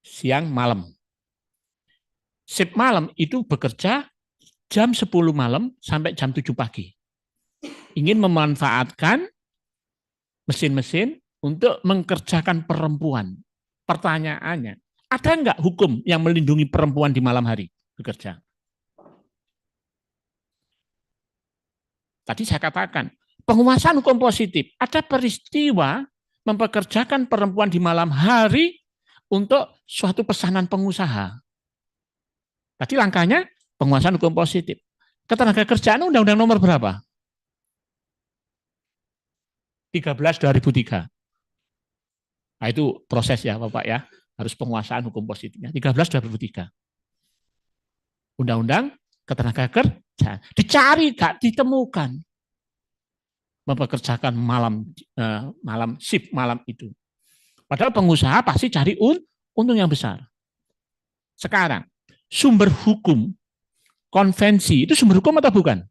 siang, malam. Shift malam itu bekerja jam 10 malam sampai jam 7 pagi. Ingin memanfaatkan mesin-mesin untuk mengerjakan perempuan. Pertanyaannya, ada enggak hukum yang melindungi perempuan di malam hari bekerja? Tadi saya katakan, penguasaan hukum positif. Ada peristiwa mempekerjakan perempuan di malam hari untuk suatu pesanan pengusaha. Tadi langkahnya penguasaan hukum positif. Ketenagakerjaan undang-undang nomor berapa? 13/2003. Nah, itu proses ya Bapak ya. Harus penguasaan hukum positifnya. 13/2003. Undang-undang ketenagakerjaan. Dicari, gak ditemukan. Mempekerjakan malam shift malam itu. Padahal pengusaha pasti cari untung yang besar. Sekarang, sumber hukum konvensi itu sumber hukum atau bukan?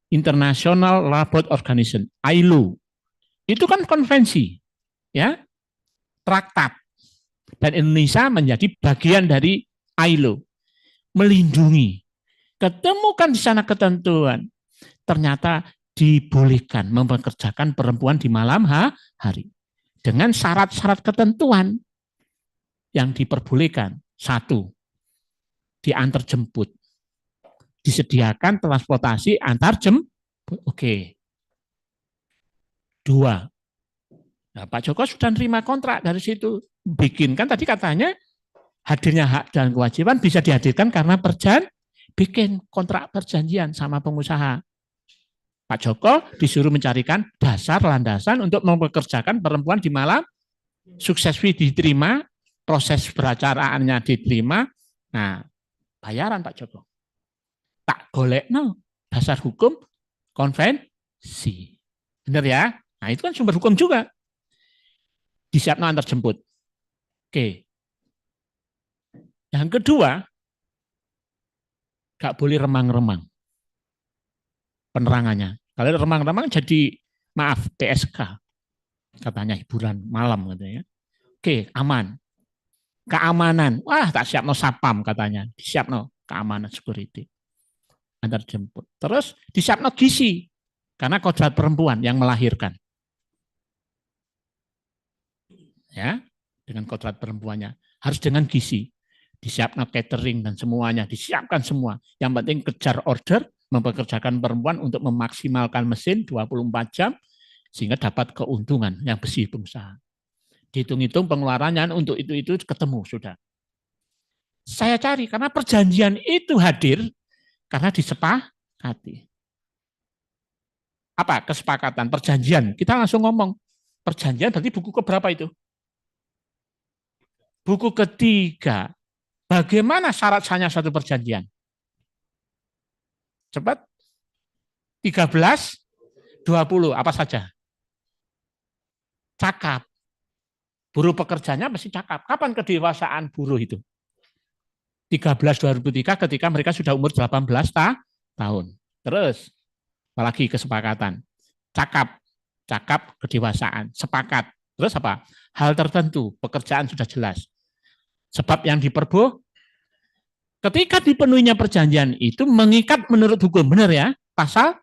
International Labour Organization, ILO. Itu kan konvensi, ya, traktat. Dan Indonesia menjadi bagian dari ILO, melindungi. Ketemukan di sana ketentuan, ternyata dibolehkan mempekerjakan perempuan di malam hari dengan syarat-syarat ketentuan yang diperbolehkan. 1, diantar jemput. Disediakan transportasi antar jemput. Oke. 2. Nah, Pak Joko sudah terima kontrak dari situ. Bikinkan tadi katanya hadirnya hak dan kewajiban bisa dihadirkan karena bikin kontrak perjanjian sama pengusaha. Pak Joko disuruh mencarikan dasar landasan untuk mempekerjakan perempuan di malam. Sukses fee diterima, proses peracaraannya diterima. Nah, bayaran Pak Joko. Tak golek dasar hukum konvensi. Benar ya? Nah, itu kan sumber hukum juga. Disiapkan antar jemput. Oke. Yang kedua, gak boleh remang-remang penerangannya. Kalau remang-remang jadi, maaf, PSK. Katanya hiburan malam katanya. Oke, aman. Keamanan. Wah, tak siap no sapam katanya. Siap no keamanan security. antar jemput. Terus disiapkan gizi, karena kodrat perempuan yang melahirkan. Ya, dengan kodrat perempuannya harus dengan gizi. Disiapkan catering dan semuanya, disiapkan semua. Yang penting kejar order, mempekerjakan perempuan untuk memaksimalkan mesin 24 jam, sehingga dapat keuntungan yang bersih pengusaha. Dihitung-hitung pengeluarannya untuk itu ketemu sudah. Saya cari karena perjanjian itu hadir karena disepakati. Apa kesepakatan? Perjanjian. Kita langsung ngomong. Perjanjian berarti buku keberapa itu? Buku ketiga. Bagaimana syarat sahnya satu perjanjian? Cepat. 13, 20, apa saja? Cakap. Buruh pekerjanya mesti cakap. Kapan kedewasaan buruh itu? 13/2003 ketika mereka sudah umur 18 tahun. Terus, apalagi kesepakatan. Cakap kedewasaan, sepakat. Terus apa? Hal tertentu, pekerjaan sudah jelas. Sebab yang diperbuh, ketika dipenuhinya perjanjian itu mengikat menurut hukum. Benar ya? Pasal?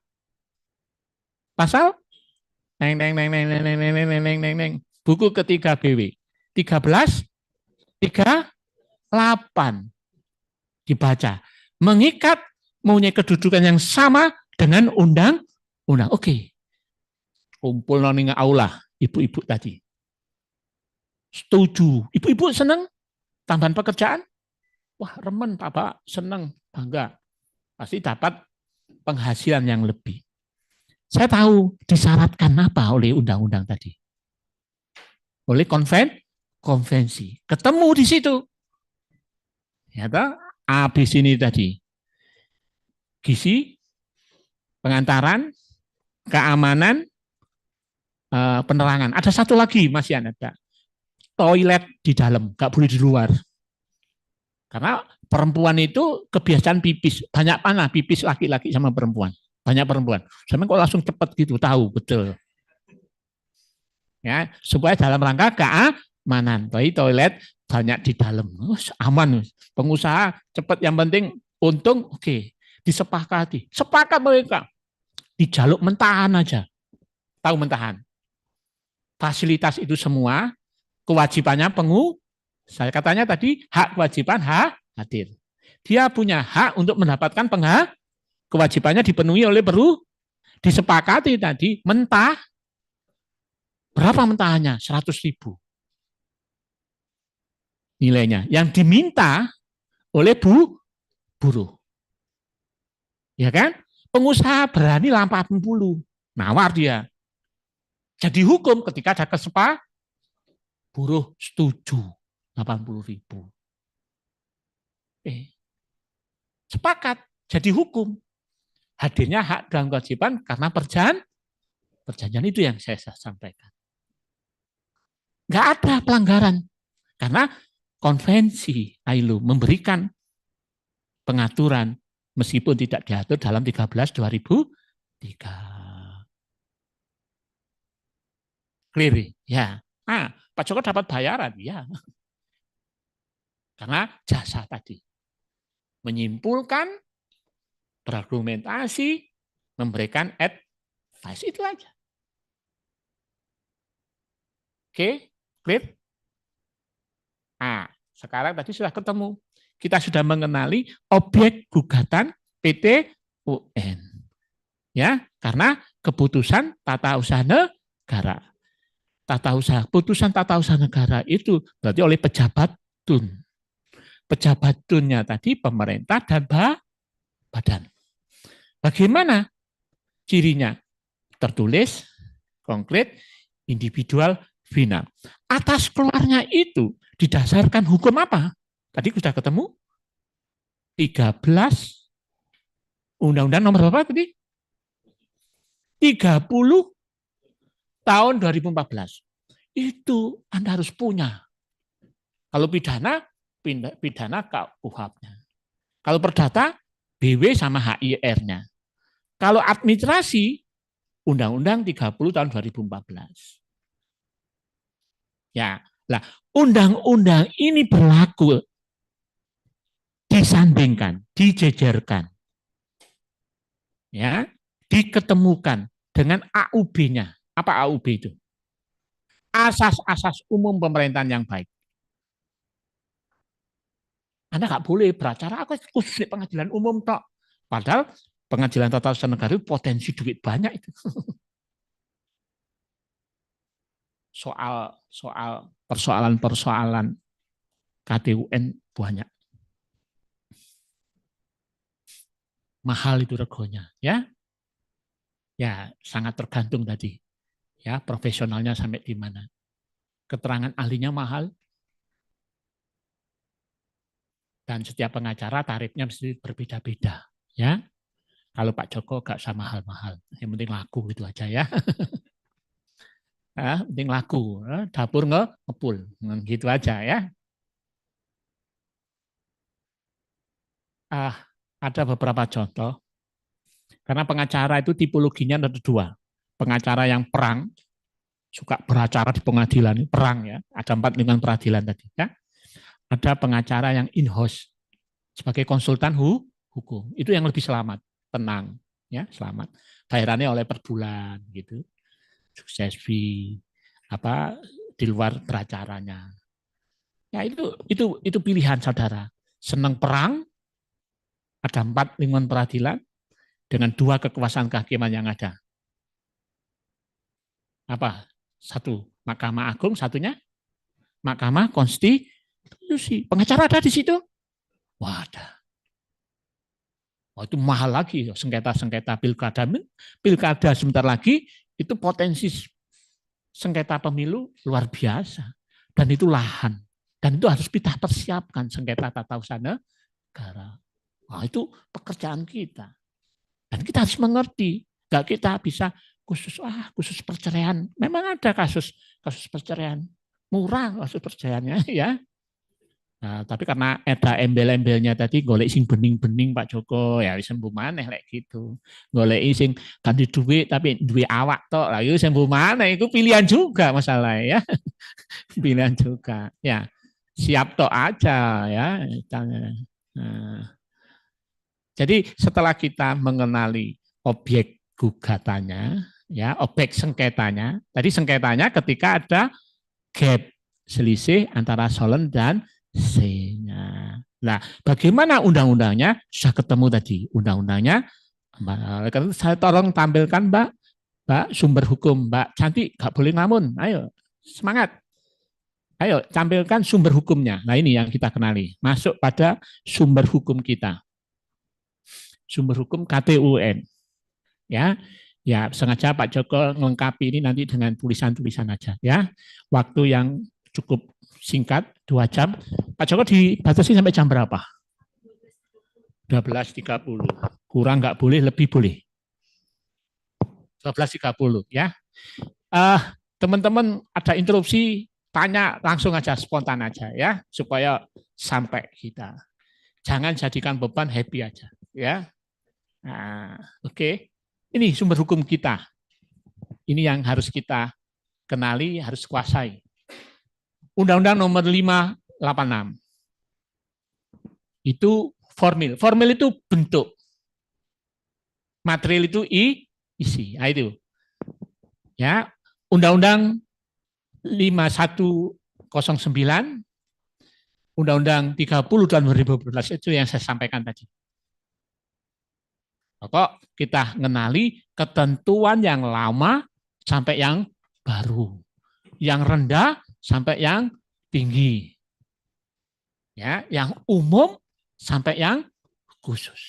Buku ketiga BW. 13:38 dibaca. Mengikat mempunyai kedudukan yang sama dengan undang-undang. Oke. Kumpul ning aula ibu-ibu tadi. Setuju. Ibu-ibu senang tambahan pekerjaan? Wah, remen Bapak, senang, bangga. Pasti dapat penghasilan yang lebih. Saya tahu disyaratkan apa oleh undang-undang tadi. Oleh konvensi. Ketemu di situ. Ya, habis ini tadi. Gizi, pengantaran, keamanan, penerangan. Ada satu lagi masih ada. Toilet di dalam, nggak boleh di luar. Karena perempuan itu kebiasaan pipis. Banyak panah pipis laki-laki sama perempuan. Banyak perempuan. Sama kok langsung cepat gitu, tahu betul. Ya, supaya dalam rangka keamanan. Toilet banyak di dalam. Aman. Pengusaha cepat, yang penting untung, oke. Disepakati. Sepakat mereka. Dijaluk mentahan aja. Tahu mentahan? Fasilitas itu semua, kewajibannya saya katanya tadi, hak kewajiban hadir. Dia punya hak untuk mendapatkan kewajibannya dipenuhi oleh disepakati tadi, mentah. Berapa mentahannya? 100.000 nilainya. Yang diminta oleh buruh. Ya kan? Pengusaha berani lampah 80. Nawar dia. Jadi hukum ketika ada buruh setuju 80.000. Sepakat. Jadi hukum. Hadirnya hak dan kewajiban karena perjanjian itu yang saya sampaikan. Nggak ada pelanggaran. Karena konvensi ILO memberikan pengaturan meskipun tidak diatur dalam 13/2003. Clear? Ya. Pak Joko dapat bayaran, ya. Karena jasa tadi. Menyimpulkan, berargumentasi, memberikan advice, itu aja. Oke, clear? Sekarang tadi sudah ketemu. Kita sudah mengenali objek gugatan PT UN. Ya, karena keputusan tata usaha negara. Putusan tata usaha negara itu berarti oleh pejabat tun. Pejabat tunnya tadi pemerintah dan badan. Bagaimana cirinya? Tertulis, konkret, individual, final. Atas keluarnya itu didasarkan hukum apa? Tadi sudah ketemu? 13 Undang-Undang nomor berapa tadi? 30 tahun 2014. Itu Anda harus punya. Kalau pidana KUHP-nya. Kalau perdata, BW sama HIR-nya. Kalau administrasi, Undang-Undang 30 tahun 2014. Ya, lah undang-undang ini berlaku disandingkan, dijejerkan. ya, diketemukan dengan AUB-nya. Apa AUB itu? Asas-asas umum pemerintahan yang baik. Anda nggak boleh beracara aku khusus di pengadilan umum tok. Padahal pengadilan tata usaha negara itu potensi duit banyak itu. Soal persoalan-persoalan KTUN banyak. Mahal itu regonya, ya. Ya, sangat tergantung tadi. Ya, profesionalnya sampai di mana. Keterangan ahlinya mahal, dan setiap pengacara tarifnya mesti berbeda-beda, ya. Kalau Pak Joko gak usah mahal-mahal, yang penting laku itu aja ya. Penting laku, dapur ngepul, gitu aja ya. Ada beberapa contoh, karena pengacara itu tipologinya ada dua. Pengacara yang perang, suka beracara di pengadilan, perang ya, ada 4 lingkungan peradilan tadi ya. Ada pengacara yang in-house, sebagai konsultan hukum, itu yang lebih selamat, tenang, ya selamat. Bayarannya oleh per bulan gitu, sukses fee, apa di luar beracaranya. Ya itu pilihan saudara. Senang perang, ada 4 lingkungan peradilan dengan 2 kekuasaan kehakiman yang ada. Apa? Satu Mahkamah Agung, satunya Mahkamah Konstitusi. Pengacara ada di situ? Wah, ada. Wah, itu mahal lagi, sengketa-sengketa pilkada sebentar lagi, itu potensi sengketa pemilu luar biasa. Dan itu lahan. Dan itu harus kita persiapkan, sengketa tata usaha negara. Wah, itu pekerjaan kita. Dan kita harus mengerti. Enggak kita bisa khusus perceraian. Memang ada kasus perceraian. Murah kasus perceraiannya ya. Nah, tapi karena ada embel-embelnya tadi golek sing bening-bening Pak Joko ya sembuh maneh lek gitu. Golek sing ganti duit tapi duit awak tok. Lah iku sembuh maneh iku pilihan juga masalah ya. Pilihan juga. Ya. Siap tok aja ya. Nah, jadi setelah kita mengenali objek gugatannya, ya, objek sengketanya. Tadi sengketanya ketika ada gap selisih antara solen dan C-nya. Nah, bagaimana undang-undangnya? Sudah ketemu tadi undang-undangnya. Saya tolong tampilkan Mbak sumber hukum. Mbak Cantik, gak boleh ngamun. Ayo, semangat. Ayo, tampilkan sumber hukumnya. Nah, ini yang kita kenali. Masuk pada sumber hukum kita. Sumber hukum KTUN. Ya, ya sengaja Pak Joko melengkapi ini nanti dengan tulisan-tulisan aja. Ya, waktu yang cukup singkat 2 jam. Pak Joko dibatasi sampai jam berapa? 12.30. Kurang nggak boleh, lebih boleh. 12.30 ya. Teman-teman ada interupsi, tanya langsung aja, spontan aja ya, supaya sampai kita. Jangan jadikan beban, happy aja ya. Nah, oke. Ini sumber hukum kita. Ini yang harus kita kenali, harus kuasai. Undang-Undang nomor 586. Itu formil. Formil itu bentuk. Material itu isi. Nah, itu. Ya, Undang-Undang 5109, Undang-Undang 30 tahun 2012 itu yang saya sampaikan tadi. Pokok kita mengenali ketentuan yang lama sampai yang baru. Yang rendah sampai yang tinggi. Ya, yang umum sampai yang khusus.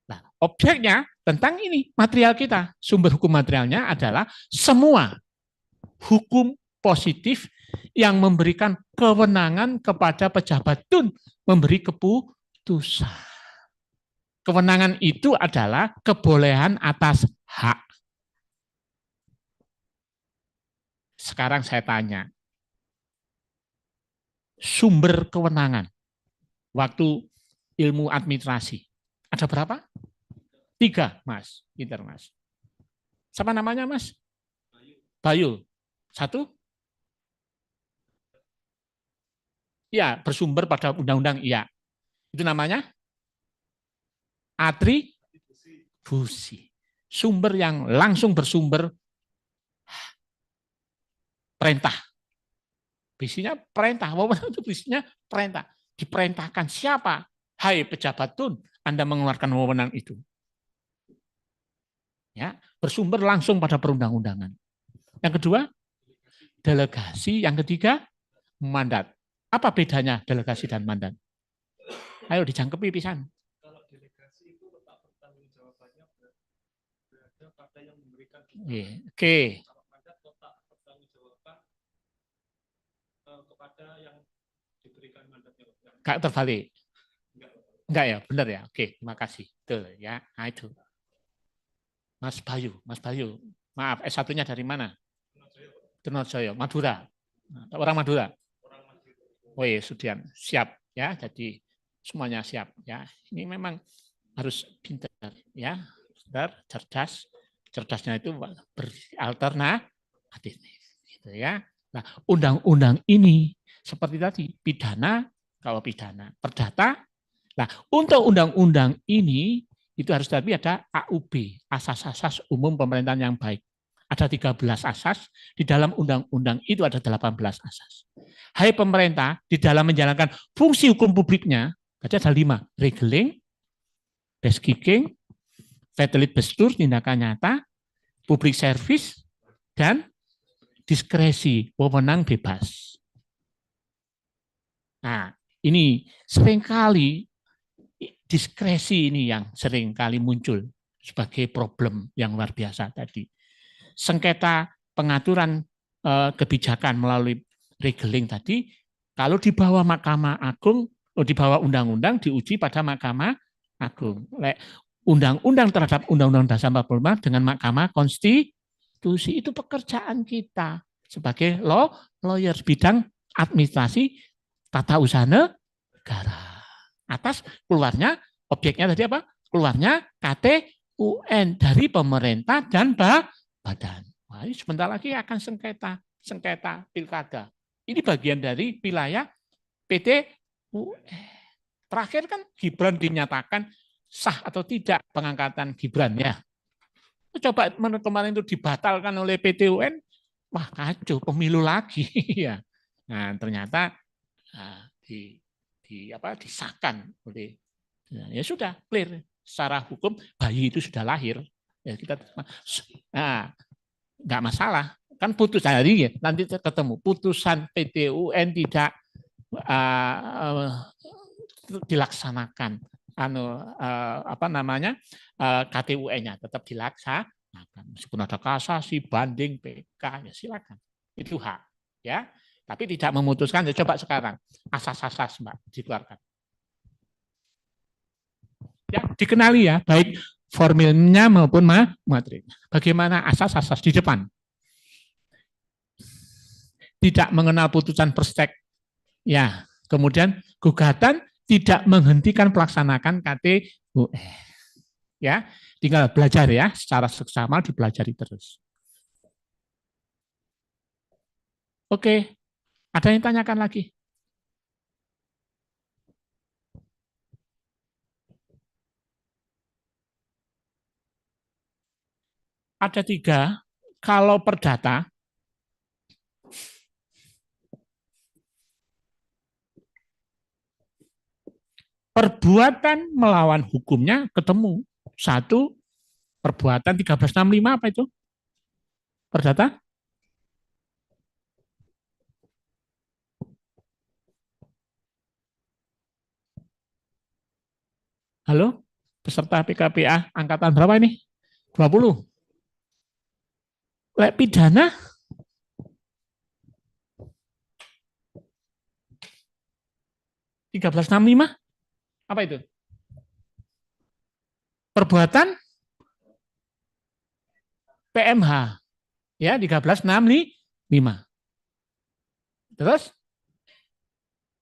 Nah, objeknya tentang ini, material kita. Sumber hukum materialnya adalah semua hukum positif yang memberikan kewenangan kepada pejabat tun memberi keputusan. Kewenangan itu adalah kebolehan atas hak. Sekarang saya tanya, sumber kewenangan waktu ilmu administrasi ada berapa? 3, Mas. Pinter, Mas. Siapa namanya, Mas? Bayu. 1? Ya, bersumber pada undang-undang. Iya. Itu namanya kontribusi. Sumber yang langsung bersumber perintah. Bisinya perintah, wewenang itu bisinya perintah. Diperintahkan siapa? Hai pejabat tun, Anda mengeluarkan wewenang itu. Ya, bersumber langsung pada perundang-undangan. Yang kedua, delegasi. Yang ketiga, mandat. Apa bedanya delegasi dan mandat? Ayo dijangkepi pisan. Kalau delegasi itu letak pertanggungjawabannya berada pada yang memberikan. Oke. Kalau mandat letak pertanggungjawaban kepada yang diberikan mandatnya. Enggak terbalik. Enggak ya, benar ya. Oke, terima kasih. Betul ya. Nah itu. Mas Bayu. Maaf, S1-nya dari mana? Trunajaya, Madura. Orang Madura. Oh iya, Sudian. Siap ya. Jadi semuanya siap ya. Ini memang harus pintar ya. Pintar, cerdas. Cerdasnya itu beralternatif gitu ya. Nah, undang-undang ini seperti tadi pidana, kalau pidana, perdata. Nah, untuk undang-undang ini itu harus tapi ada AUB, asas-asas umum pemerintahan yang baik. Ada 13 asas, di dalam undang-undang itu ada 18 asas. Hai pemerintah, di dalam menjalankan fungsi hukum publiknya, ada 5, regeling, deskiking, fatelit bestur, tindakan nyata, public service, dan diskresi, wewenang bebas. Nah, ini seringkali diskresi ini yang seringkali muncul sebagai problem yang luar biasa tadi. Sengketa pengaturan kebijakan melalui regeling tadi, kalau di bawah Mahkamah Agung, di bawah undang-undang diuji pada Mahkamah Agung. Undang-undang terhadap Undang-Undang Dasar 45 dengan Mahkamah Konstitusi itu pekerjaan kita sebagai lawyer bidang administrasi tata usaha negara. Atas keluarnya objeknya tadi apa? Keluarnya KTUN dari pemerintah dan badan. Wah, ini sebentar lagi akan sengketa pilkada. Ini bagian dari wilayah PT-UN. Terakhir kan Gibran dinyatakan sah atau tidak pengangkatan Gibran ya. Coba kemarin itu dibatalkan oleh PT-UN, wah kacau pemilu lagi ya. Nah ternyata disahkan oleh ya sudah clear secara hukum bayi itu sudah lahir ya kita nggak masalah kan putusan hari ya nanti ketemu putusan PT-UN tidak dilaksanakan KTUN-nya tetap dilaksanakan meskipun ada kasasi banding PK ya silakan itu hak ya tapi tidak memutuskan ya coba sekarang asas-asas Mbak dikeluarkan ya dikenali ya baik formilnya maupun materi bagaimana asas-asas di depan tidak mengenal putusan perstek ya kemudian gugatan tidak menghentikan pelaksanaan KTUN ya tinggal belajar ya secara seksama dipelajari terus oke ada yang tanyakan lagi ada 3 kalau perdata perbuatan melawan hukumnya ketemu 1 perbuatan 1365 apa itu? Perdata? Halo? Peserta PKPA angkatan berapa ini? 20. Lek pidana? (1365) apa itu? Perbuatan PMH ya 1365. Terus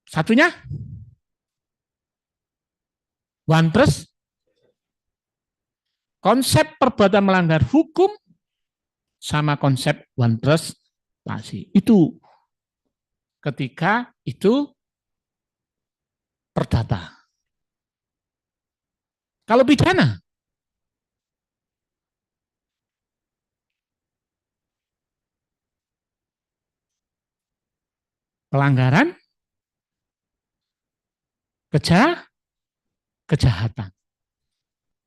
satunya one plus konsep perbuatan melanggar hukum sama konsep one plus itu ketika itu perdata. Kalau pidana pelanggaran, kejahatan.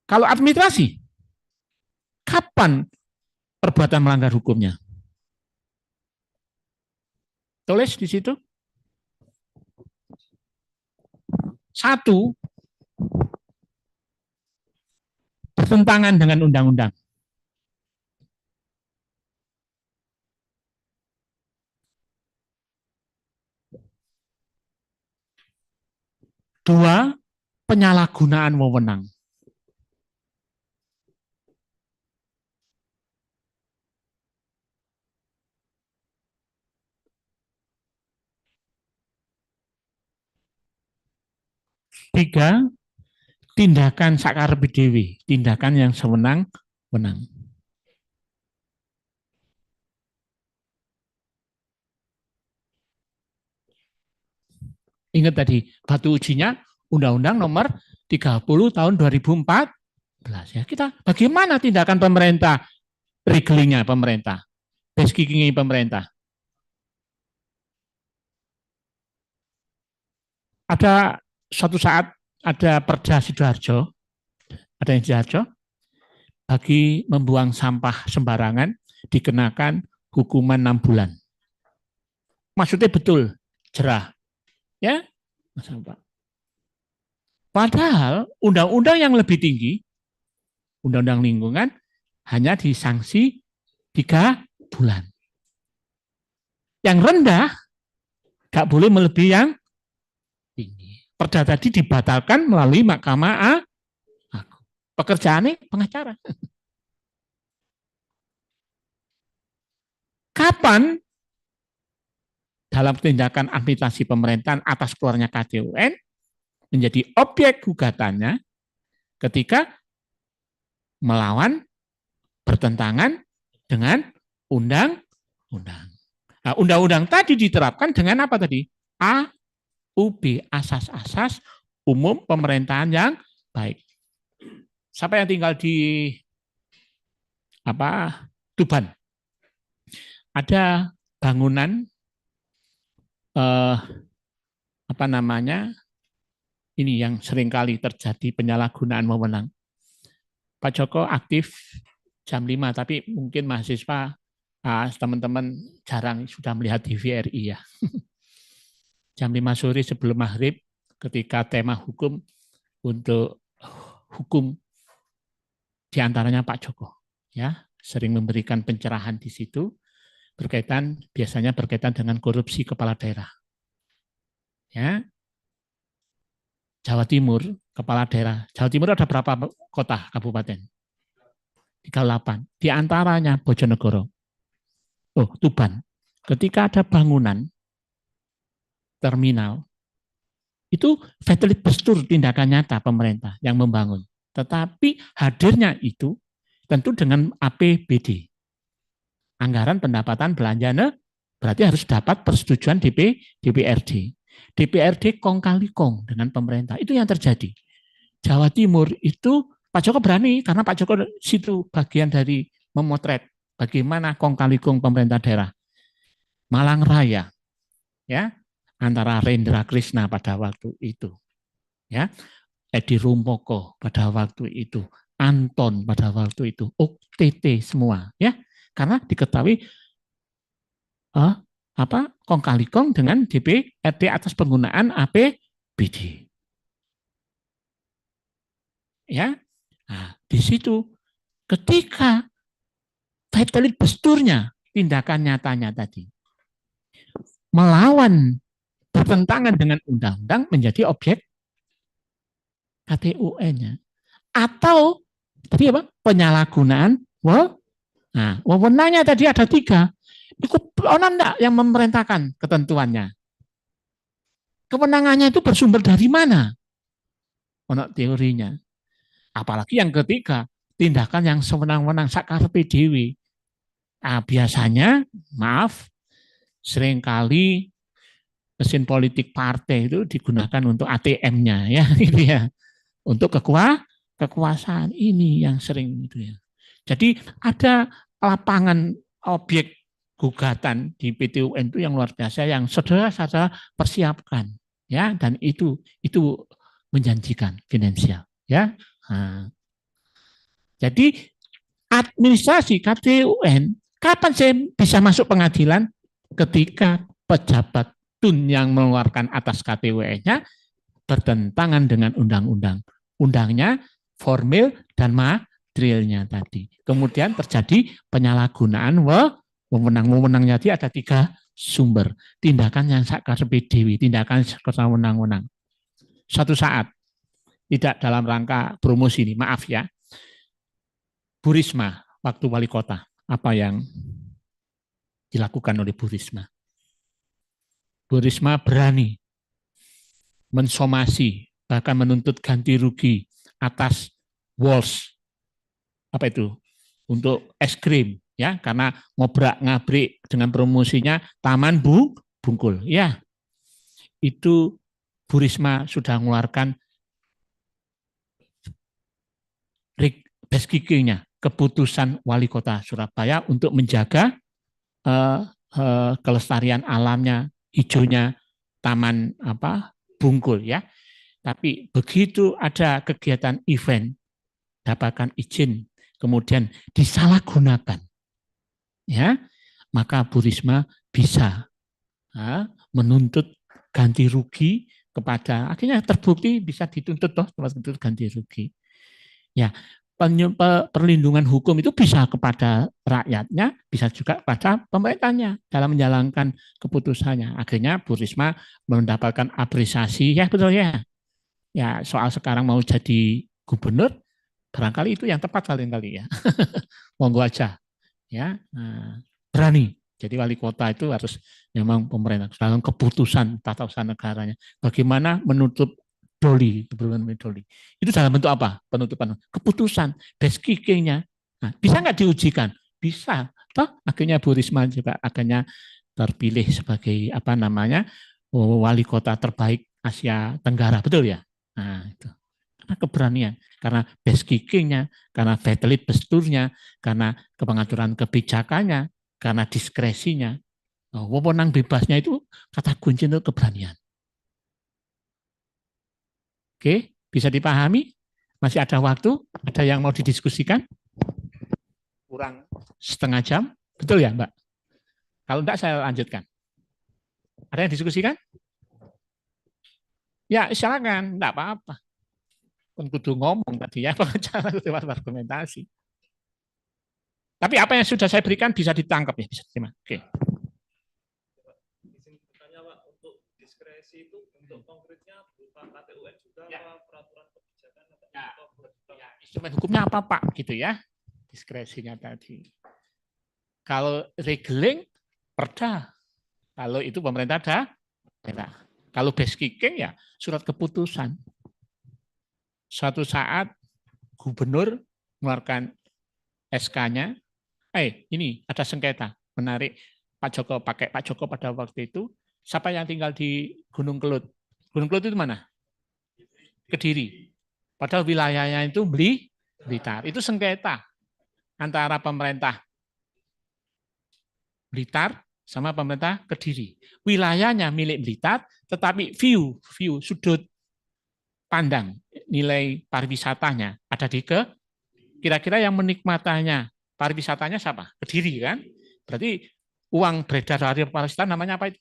Kalau administrasi, kapan perbuatan melanggar hukumnya? Tulis di situ. 1, bertentangan dengan undang-undang. 2, penyalahgunaan wewenang. 3, tindakan sakarepe dhewe, tindakan yang sewenang-wenang. Ingat tadi, batu ujinya Undang-Undang Nomor 30 tahun 2014. Ya, kita bagaimana tindakan pemerintah, regelingnya pemerintah, best kickingnya pemerintah. Ada suatu saat ada Perda Sidoarjo, ada yang Sidoarjo, bagi membuang sampah sembarangan dikenakan hukuman 6 bulan. Maksudnya betul, jerah. Ya, padahal undang-undang yang lebih tinggi, undang-undang lingkungan, hanya disanksi 3 bulan. Yang rendah nggak boleh melebihi yang tinggi. Perda tadi dibatalkan melalui Mahkamah Agung. Pekerjaannya pengacara. Kapan dalam tindakan administrasi pemerintahan atas keluarnya KDUN menjadi objek gugatannya ketika melawan, bertentangan dengan undang-undang. Nah, undang-undang tadi diterapkan dengan apa tadi? AUB, asas-asas umum pemerintahan yang baik. Siapa yang tinggal di Tuban? Ada bangunan ini yang seringkali terjadi penyalahgunaan wewenang. Pak Joko aktif jam 5, tapi mungkin mahasiswa, teman-teman jarang sudah melihat TVRI ya. Jam 5 sore sebelum maghrib, ketika tema hukum untuk hukum diantaranya Pak Joko, ya sering memberikan pencerahan di situ biasanya berkaitan dengan korupsi kepala daerah. Ya, Jawa Timur, kepala daerah. Jawa Timur ada berapa kota, kabupaten? 38. Di antaranya Bojonegoro. Tuban. Ketika ada bangunan terminal, itu fatally bestur tindakan nyata pemerintah yang membangun. Tetapi hadirnya itu tentu dengan APBD. Anggaran pendapatan belanja berarti harus dapat persetujuan DPRD. DPRD kong kali kong dengan pemerintah. Itu yang terjadi. Jawa Timur itu Pak Joko berani karena Pak Joko situ bagian dari memotret bagaimana kong kali kong pemerintah daerah. Malang Raya, ya, antara Rendra Krishna pada waktu itu, ya, Edi Rumpoko pada waktu itu, Anton pada waktu itu, OTT semua, ya, karena diketahui kong kali kong dengan DPRD atas penggunaan APBD. Ya, nah, di situ ketika fatally besturnya tindakan nyatanya tadi melawan, bertentangan dengan undang-undang menjadi objek KTUN-nya. Atau tadi apa? Penyalahgunaan wewenangnya tadi ada 3. Itu orang enggak yang memerintahkan ketentuannya. Kewenangannya itu bersumber dari mana? Ono teorinya. Apalagi yang ketiga, tindakan yang sewenang-wenang sakarepe dhewe. Biasanya, seringkali mesin politik partai itu digunakan untuk ATM-nya, ya, gitu ya, untuk kekuasaan ini yang sering itu ya. Jadi ada lapangan objek gugatan di PT UN itu yang luar biasa, yang saudara-saudara persiapkan, ya, dan itu menjanjikan finansial, ya. Nah, jadi administrasi KTUN, kapan saya bisa masuk pengadilan? Ketika pejabat TUN yang mengeluarkan atas KTUN-nya bertentangan dengan undang-undang. Undangnya, formil, dan materialnya tadi. Kemudian terjadi penyalahgunaan wewenang-wewenangnya tadi ada 3 sumber. Tindakan yang sakarepe dewi, tindakan wewenang-wewenang. Suatu saat, tidak dalam rangka promosi ini, maaf ya, Bu Risma waktu wali kota, apa yang dilakukan oleh Bu Risma? Bu Risma berani mensomasi, bahkan menuntut ganti rugi atas Walls, apa itu, untuk es krim, ya, karena ngobrak-ngabrik dengan promosinya Taman Bungkul, ya, itu Bu Risma sudah mengeluarkan best kickingnya, keputusan wali kota Surabaya untuk menjaga kelestarian alamnya, hijaunya Taman Bungkul, ya. Tapi begitu ada kegiatan event, dapatkan izin, kemudian disalahgunakan, ya, maka Bu Risma bisa menuntut ganti rugi kepada, akhirnya terbukti bisa dituntut ganti rugi. Ya, perlindungan hukum itu bisa kepada rakyatnya, bisa juga pada pemerintahnya dalam menjalankan keputusannya. Akhirnya Bu Risma mendapatkan apresiasi, ya betul ya. Ya, soal sekarang mau jadi gubernur, barangkali itu yang tepat kali ya. Monggo aja, ya, berani. Jadi wali kota itu harus memang pemerintah dalam keputusan tata usaha negaranya. Bagaimana menutup doli, itu dalam bentuk apa? Penutupan keputusan, best kickingnya. Nah, bisa nggak diujikan? Bisa. Toh akhirnya Bu Risma juga akhirnya terpilih sebagai wali kota terbaik Asia Tenggara, betul ya? Nah, itu karena keberanian, karena best kickingnya, karena valid gesturnya, karena pengaturan kebijakannya, karena diskresinya. Wewenang bebasnya itu kata kunci itu keberanian. Oke, bisa dipahami? Masih ada waktu? Ada yang mau didiskusikan? Kurang setengah jam, betul ya, Mbak? Kalau enggak saya lanjutkan. Ada yang diskusikan? Ya, silakan, enggak apa-apa. Kan kudu ngomong tadi ya, cara lewat argumentasi. Tapi apa yang sudah saya berikan bisa ditangkap ya, bisa diterima. Oke. Untuk diskresi itu bentuk konkretnya berupa KTUN juga ya. Peraturan kebijakan ya, instrumen hukumnya apa Pak gitu ya, diskresinya tadi. Kalau regeling perda, kalau itu pemerintah ada. Kalau best kicking ya surat keputusan. Suatu saat gubernur mengeluarkan SK-nya, ini ada sengketa, menarik Pak Joko pada waktu itu, siapa yang tinggal di Gunung Kelut? Gunung Kelut itu mana? Kediri. Padahal wilayahnya itu Blitar. Itu sengketa antara pemerintah Blitar sama pemerintah Kediri. Wilayahnya milik Blitar, tetapi view sudut pandang nilai pariwisatanya ada di kira-kira yang menikmatanya pariwisatanya siapa? Kediri kan? Berarti uang beredar dari pariwisata namanya apa itu?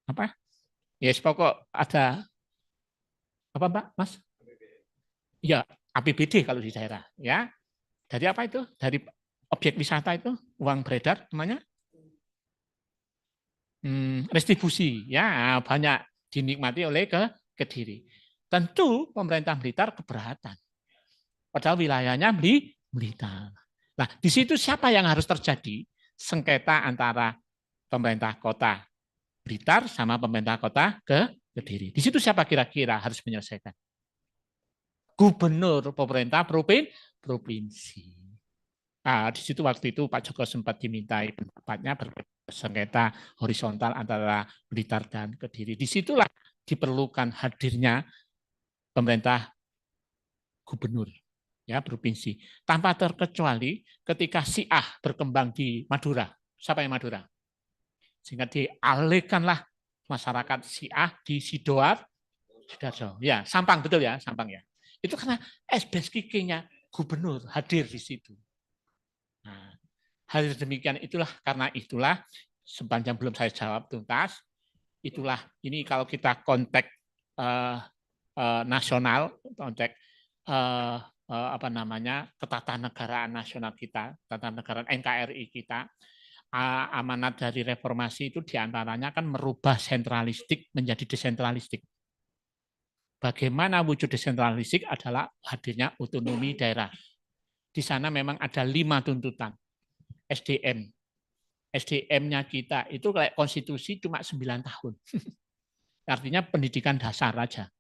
Apa? Yes, pokok ada apa Mbak, Mas? Ya, APBD kalau di daerah, ya. Dari apa itu? Dari objek wisata itu uang beredar namanya restribusi, ya, banyak dinikmati oleh Kediri. Tentu pemerintah Blitar keberatan. Padahal wilayahnya Blitar. Nah, di situ siapa yang harus terjadi? Sengketa antara pemerintah kota Blitar sama pemerintah kota Kediri. Di situ siapa kira-kira harus menyelesaikan? Gubernur, pemerintah provinsi. Nah, di situ waktu itu Pak Joko sempat dimintai pendapatnya bersengketa horizontal antara Blitar dan Kediri. Disitulah diperlukan hadirnya pemerintah gubernur. Ya, provinsi. Tanpa terkecuali ketika Syiah berkembang di Madura. Siapa yang Madura? Sehingga dialihkanlah masyarakat Syiah di Sidoarjo. Ya, Sampang, betul ya, Sampang ya. Itu karena SBSKK-nya gubernur hadir di situ. Nah, hal demikian karena itulah sepanjang belum saya jawab tuntas, itulah ini kalau kita konteks nasional, konteks ketatanegaraan nasional kita, ketatanegaraan NKRI kita, amanat dari reformasi itu diantaranya kan merubah sentralistik menjadi desentralistik. Bagaimana wujud desentralistik adalah hadirnya otonomi daerah. Di sana memang ada 5 tuntutan. SDM. SDM-nya kita itu kayak konstitusi cuma 9 tahun. Artinya pendidikan dasar aja.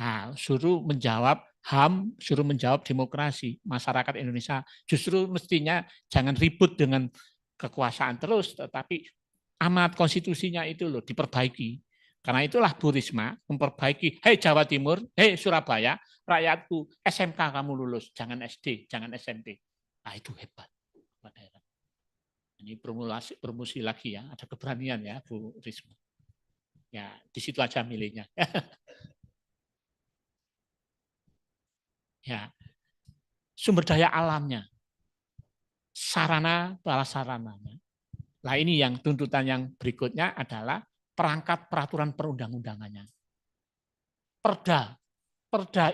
Nah, suruh menjawab HAM, suruh menjawab demokrasi. Masyarakat Indonesia justru mestinya jangan ribut dengan kekuasaan terus, tetapi amanat konstitusinya itu loh diperbaiki. Karena itulah Bu Risma memperbaiki, hei Jawa Timur, hei Surabaya, rakyatku, SMK kamu lulus, jangan SD, jangan SMP. Nah, itu hebat. Ini promosi lagi ya, ada keberanian ya Bu Risma. Ya, di situ aja milihnya. Ya, sumber daya alamnya, sarana prasarananya. Nah, ini yang tuntutan yang berikutnya adalah perangkat peraturan perundang-undangannya. Perda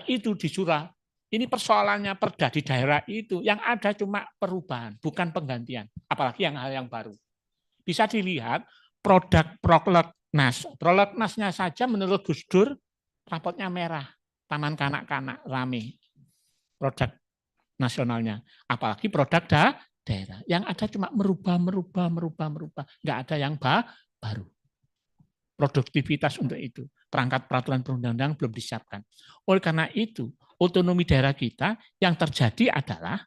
itu disurah. Ini persoalannya perda di daerah itu yang ada cuma perubahan, bukan penggantian. Apalagi yang hal yang baru. Bisa dilihat produk Prolegnas. Prolegnasnya saja menurut Gus Dur rapotnya merah, taman kanak-kanak rame. Produk nasionalnya, apalagi produk daerah. Yang ada cuma merubah. Nggak ada yang baru. Produktivitas untuk itu. Perangkat peraturan perundang-undangan belum disiapkan. Oleh karena itu, otonomi daerah kita yang terjadi adalah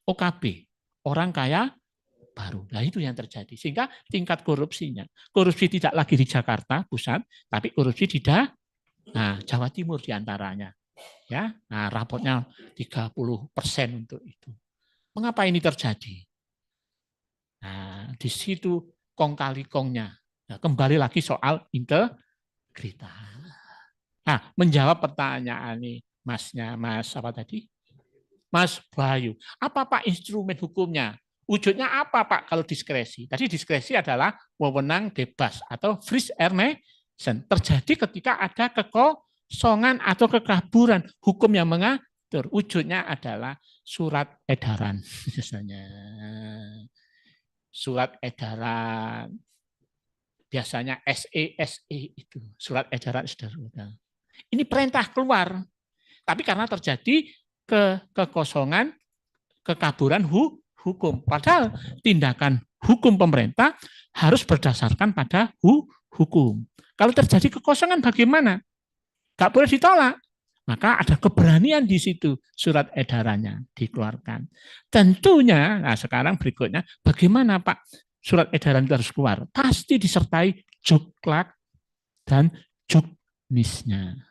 OKB, orang kaya baru. Nah, itu yang terjadi. Sehingga tingkat korupsinya. Korupsi tidak lagi di Jakarta pusat, tapi korupsi di Jawa Timur diantaranya. Ya, nah rapotnya 30% untuk itu. Mengapa ini terjadi? Nah, di situ kong kali kongnya. Nah, kembali lagi soal integritas. Nah, menjawab pertanyaan ini Mas apa tadi? Mas Bayu. Apa Pak instrumen hukumnya? Wujudnya apa Pak kalau diskresi? Tadi diskresi adalah wewenang bebas atau free ermessen. Terjadi ketika ada kekosongan atau kekaburan hukum yang mengatur. Wujudnya adalah surat edaran. Misalnya surat edaran. Biasanya SE itu surat edaran saudara. Ini perintah keluar. Tapi karena terjadi kekosongan, kekaburan hukum. Padahal tindakan hukum pemerintah harus berdasarkan pada hukum. Kalau terjadi kekosongan bagaimana? Nggak boleh ditolak. Maka ada keberanian di situ surat edarannya dikeluarkan. Tentunya, nah sekarang berikutnya, bagaimana Pak surat edaran itu harus keluar? Pasti disertai juklak dan juknisnya.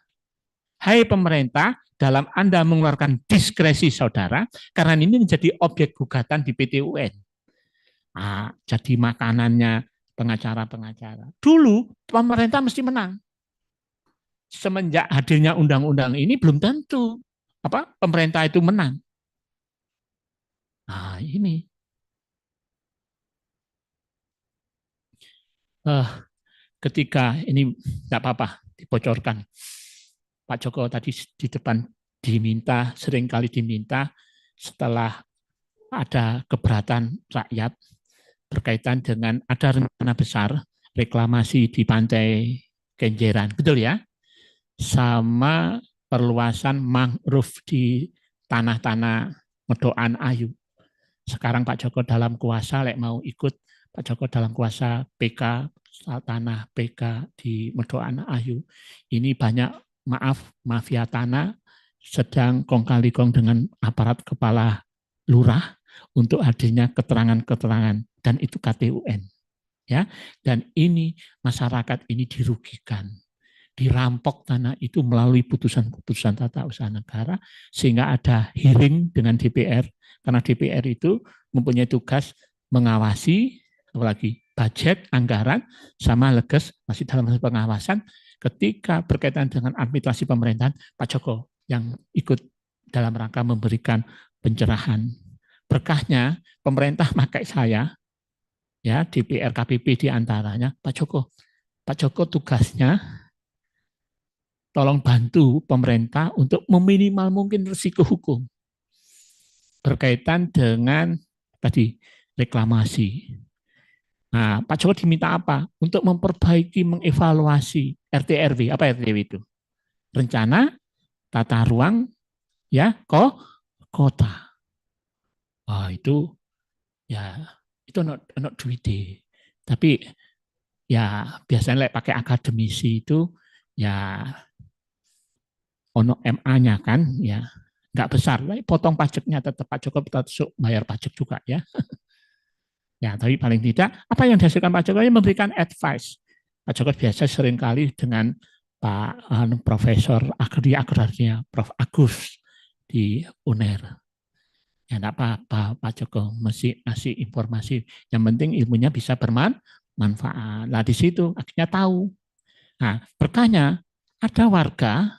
Hai pemerintah, dalam Anda mengeluarkan diskresi saudara, karena ini menjadi objek gugatan di PT UN. Nah, jadi makanannya pengacara-pengacara. Dulu pemerintah mesti menang. Semenjak hadirnya undang-undang ini belum tentu pemerintah itu menang. Nah, ini. Ketika ini tidak apa-apa dibocorkan. Pak Joko tadi di depan seringkali diminta setelah ada keberatan rakyat berkaitan dengan ada rencana besar reklamasi di Pantai Kenjeran, betul ya? Sama perluasan mangrove di tanah-tanah Medokan Ayu. Sekarang Pak Joko dalam kuasa, mau ikut Pak Joko dalam kuasa PK, tanah PK di Medokan Ayu. Ini banyak mafia tanah sedang kong kali kong dengan aparat kepala lurah untuk hadirnya keterangan-keterangan dan itu KTUN ya, dan ini masyarakat ini dirugikan dirampok tanah itu melalui putusan-putusan tata usaha negara, sehingga ada hearing dengan DPR, karena DPR itu mempunyai tugas mengawasi, apalagi budget, anggaran, sama leges masih dalam proses pengawasan. Ketika berkaitan dengan administrasi pemerintahan, Pak Joko yang ikut dalam rangka memberikan pencerahan. Berkahnya pemerintah pakai saya, ya DPR, KPP diantaranya, Pak Joko tugasnya tolong bantu pemerintah untuk meminimal mungkin risiko hukum berkaitan dengan tadi reklamasi. Nah, Pak Joko diminta apa? Untuk memperbaiki, mengevaluasi RT/RW. Apa RT/RW itu? Rencana tata ruang ya kota. Wah, itu ya itu not duit. Tapi ya biasanya pakai akademisi itu ya ono MA-nya kan, ya nggak besar, potong pajaknya tetap Pak Joko tetap bayar pajak juga ya. Ya, tapi paling tidak apa yang dihasilkan Pak Joko memberikan advice. Pak Joko biasa seringkali dengan Pak Profesor Agri Agraria, Prof. Agus di UNER. Ya enggak apa-apa, Pak Joko mesti ngasih informasi. Yang penting ilmunya bisa bermanfaat. Nah, di situ akhirnya tahu. Nah, berkahnya ada warga,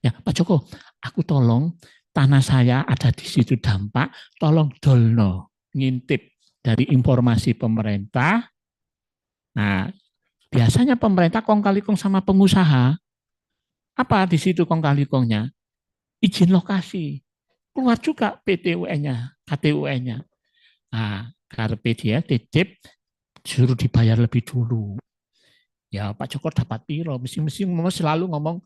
ya Pak Joko, aku tolong tanah saya ada di situ dampak, tolong dolno, ngintip dari informasi pemerintah. Nah, biasanya pemerintah kong kali kong sama pengusaha. Apa di situ kong kali kongnya? Izin lokasi. Keluar juga PTUN-nya, KTUN-nya. Nah, karena dia titip suruh dibayar lebih dulu. Ya, Pak Joko dapat piro, mesti selalu ngomong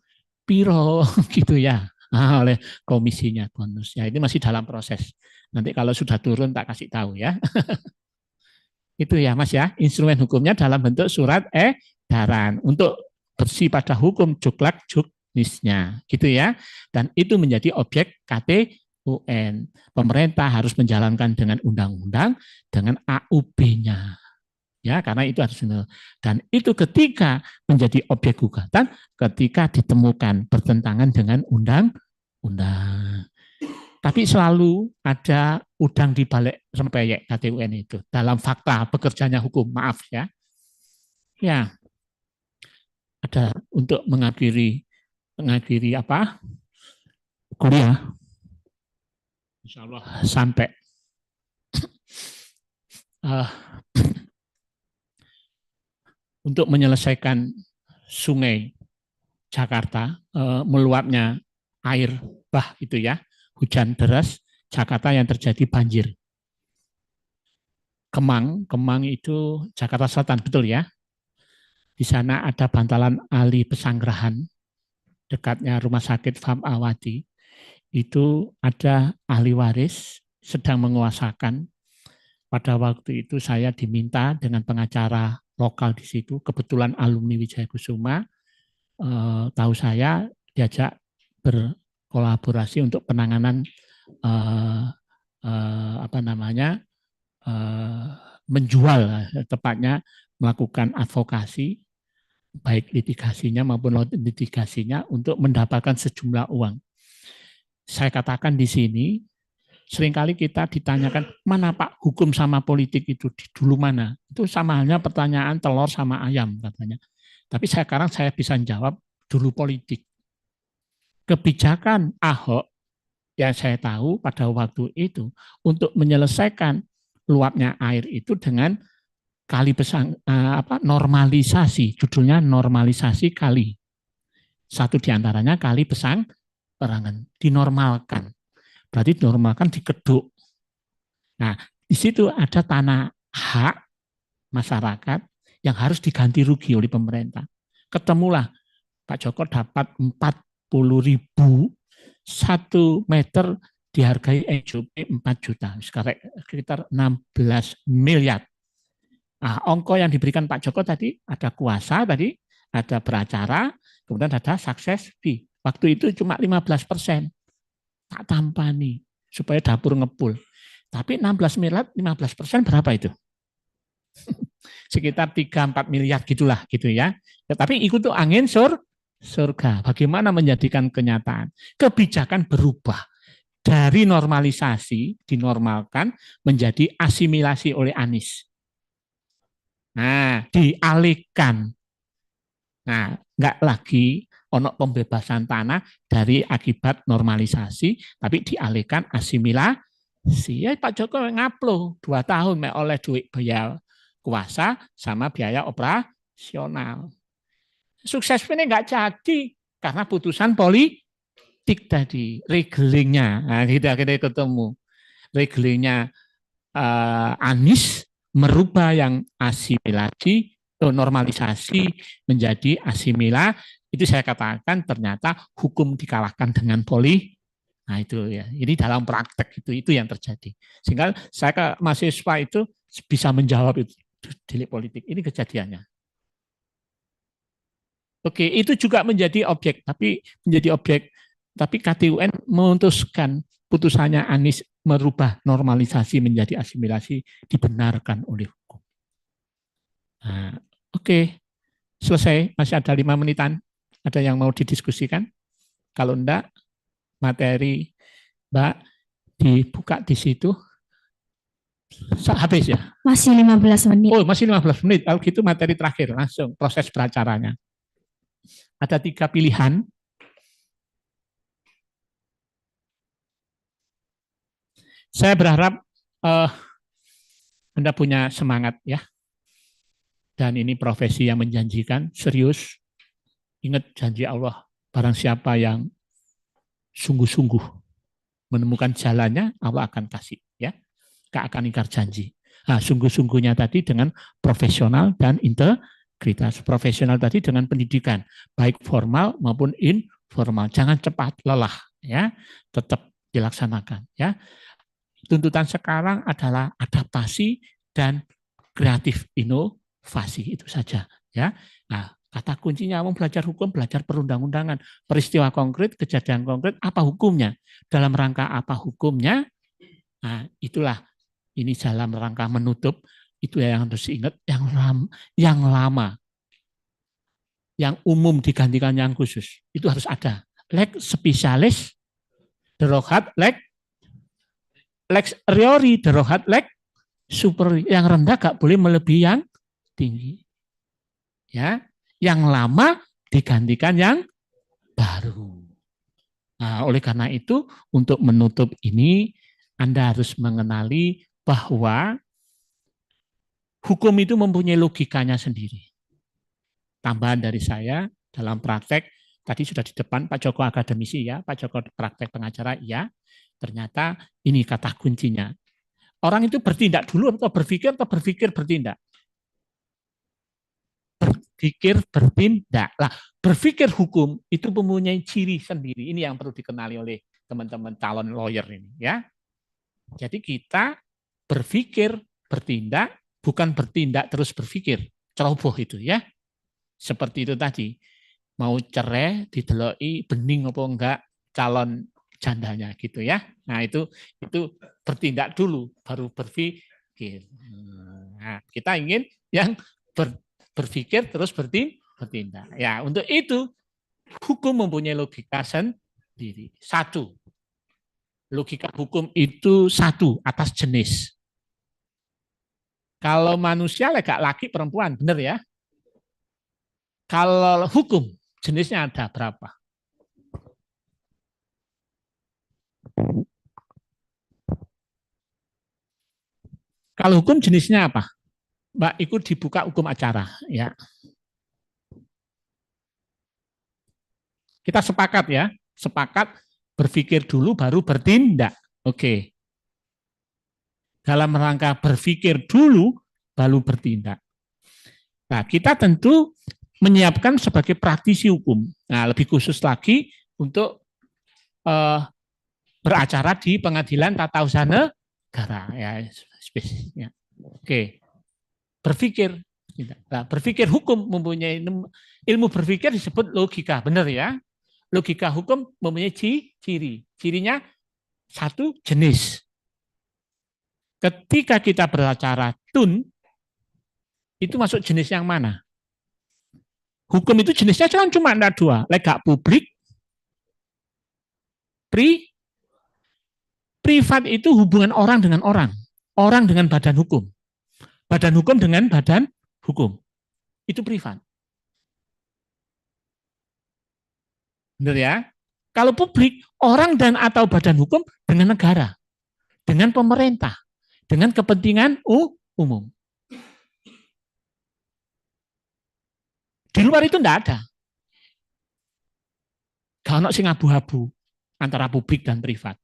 piro gitu ya. Nah, oleh komisinya bonus. Ya, ini masih dalam proses. Nanti kalau sudah turun tak kasih tahu ya. Itu ya Mas ya, instrumen hukumnya dalam bentuk surat edaran untuk bersih pada hukum juklak juknisnya, gitu ya. Dan itu menjadi objek KTUN. Pemerintah harus menjalankan dengan undang-undang, dengan AUB-nya. Ya, karena itu harus, dan itu ketika menjadi objek gugatan, ketika ditemukan bertentangan dengan undang-undang. Tapi selalu ada udang di balik rempeyek KTUN itu dalam fakta bekerjanya hukum, maaf ya. Ya, ada untuk mengakhiri apa? Kuliah. Insya Allah sampai untuk menyelesaikan sungai Jakarta, meluapnya air bah itu ya, hujan deras Jakarta yang terjadi banjir. Kemang itu Jakarta Selatan, betul ya. Di sana ada bantalan Ali Pesanggerahan, dekatnya Rumah Sakit Fam Awati. Itu ada ahli waris sedang menguasakan. Pada waktu itu saya diminta dengan pengacara lokal di situ, kebetulan alumni Wijaya Kusuma, tahu saya diajak berkolaborasi untuk penanganan menjual, tepatnya melakukan advokasi baik litigasinya maupun litigasinya untuk mendapatkan sejumlah uang. Saya katakan di sini, seringkali kita ditanyakan, mana Pak hukum sama politik itu dulu mana? Itu sama halnya pertanyaan telur sama ayam katanya. Tapi sekarang saya bisa jawab dulu politik. Kebijakan Ahok yang saya tahu pada waktu itu untuk menyelesaikan luapnya air itu dengan kali normalisasi, judulnya normalisasi kali. Satu diantaranya kali Pesanggerahan, dinormalkan. Berarti dinormalkan dikeduk. Nah, di situ ada tanah hak masyarakat yang harus diganti rugi oleh pemerintah. Ketemulah Pak Joko dapat 40.000 1 meter dihargai NJP 4 juta, sekitar 16 miliar. Nah, ongko yang diberikan Pak Joko tadi ada kuasa tadi, ada beracara, kemudian ada sukses fee. Waktu itu cuma 15%. Tak tampani supaya dapur ngepul. Tapi 16 miliar, 15% berapa itu? Sekitar 3-4 miliar gitulah gitu ya. Tapi ikut tuh angin surga. Bagaimana menjadikan kenyataan? Kebijakan berubah dari normalisasi, dinormalkan menjadi asimilasi oleh Anies. Nah, dialihkan. Nah, nggak lagi ono pembebasan tanah dari akibat normalisasi, tapi dialihkan asimilasi. Ya, Pak Jokowi ngaplo 2 tahun oleh duit biaya kuasa sama biaya operasional. Sukses ini nggak jadi karena putusan politik tadi, regelingnya. Nah, kita ketemu regelingnya Anies merubah yang asimilasi normalisasi menjadi asimila. Itu saya katakan ternyata hukum dikalahkan dengan politik. Nah itu ya, ini dalam praktek itu yang terjadi. Sehingga saya ke mahasiswa itu bisa menjawab itu delik politik. Ini kejadiannya. Oke, itu juga menjadi objek, tapi KTUN memutuskan putusannya Anies merubah normalisasi menjadi asimilasi dibenarkan oleh hukum. Nah, oke, selesai. Masih ada 5 menitan. Ada yang mau didiskusikan? Kalau enggak, materi Mbak dibuka di situ. Habis ya? Masih 15 menit. Oh, masih 15 menit. Kalau gitu materi terakhir, langsung proses beracaranya. Ada 3 pilihan. Saya berharap Anda punya semangat ya. Dan ini profesi yang menjanjikan, serius. Ingat janji Allah, barang siapa yang sungguh-sungguh menemukan jalannya, Allah akan kasih. Ya, gak akan ingkar janji. Nah, sungguh-sungguhnya tadi dengan profesional dan integritas. Profesional tadi dengan pendidikan, baik formal maupun informal. Jangan cepat lelah, ya, tetap dilaksanakan. Ya, tuntutan sekarang adalah adaptasi dan kreatif inovasi itu saja. Ya, nah, kata kuncinya mau belajar hukum, belajar perundang-undangan, peristiwa konkret, kejadian konkret, apa hukumnya, dalam rangka apa hukumnya. Nah, itulah ini dalam rangka menutup itu yang harus diingat yang lama, yang umum digantikan yang khusus itu harus ada. Lex spesialis, derogat lex riori, derogat lex super. Yang rendah gak boleh melebihi yang tinggi. Ya, yang lama digantikan yang baru. Nah, oleh karena itu untuk menutup ini Anda harus mengenali bahwa hukum itu mempunyai logikanya sendiri. Tambahan dari saya dalam praktek tadi sudah di depan Pak Joko akademisi ya, Pak Joko praktek pengacara ya. Ternyata ini kata kuncinya. Orang itu bertindak dulu atau berpikir bertindak. Berpikir bertindak. Lah, berpikir hukum itu mempunyai ciri sendiri. Ini yang perlu dikenali oleh teman-teman calon lawyer ini ya. Jadi kita berpikir bertindak, bukan bertindak terus berpikir. Ceroboh itu ya. Seperti itu tadi. Mau cerai dideloi bening apa enggak calon jandanya gitu ya. Nah, itu bertindak dulu baru berpikir. Nah, kita ingin yang berpikir terus bertindak. Ya, untuk itu hukum mempunyai logika sendiri. Satu, logika hukum itu satu atas jenis. Kalau manusia gak laki perempuan, benar ya? Kalau hukum jenisnya ada berapa? Kalau hukum jenisnya apa? Mbak, ikut dibuka hukum acara ya. Kita sepakat ya, sepakat berpikir dulu baru bertindak. Oke. Dalam rangka berpikir dulu baru bertindak. Nah, kita tentu menyiapkan sebagai praktisi hukum. Nah, lebih khusus lagi untuk beracara di pengadilan tata usaha negara ya spesiesnya. Oke. Berpikir. Nah, berpikir hukum mempunyai ilmu berpikir disebut logika, benar ya? Logika hukum mempunyai ciri. Cirinya satu, jenis. Ketika kita beracara tun, itu masuk jenis yang mana? Hukum itu jenisnya kan cuma ada dua, lega publik, privat itu hubungan orang dengan orang dengan badan hukum dengan badan hukum, itu privat. Benar ya? Kalau publik, orang dan atau badan hukum dengan negara, dengan pemerintah, dengan kepentingan umum. Di luar itu enggak ada. Kalau sing abu-abu antara publik dan privat.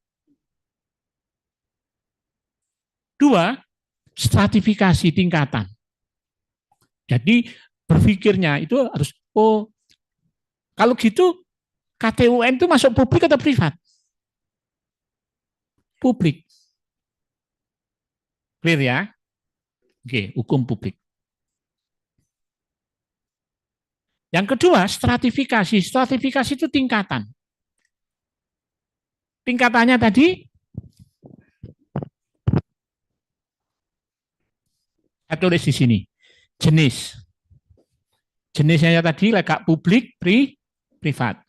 Dua, stratifikasi tingkatan. Jadi berpikirnya itu harus, kalau gitu KTUN itu masuk publik atau privat? Publik. Clear ya? Oke, hukum publik. Yang kedua, stratifikasi. Stratifikasi itu tingkatan. Tingkatannya tadi, saya tulis di sini. Jenis. Jenisnya tadi lega publik, privat.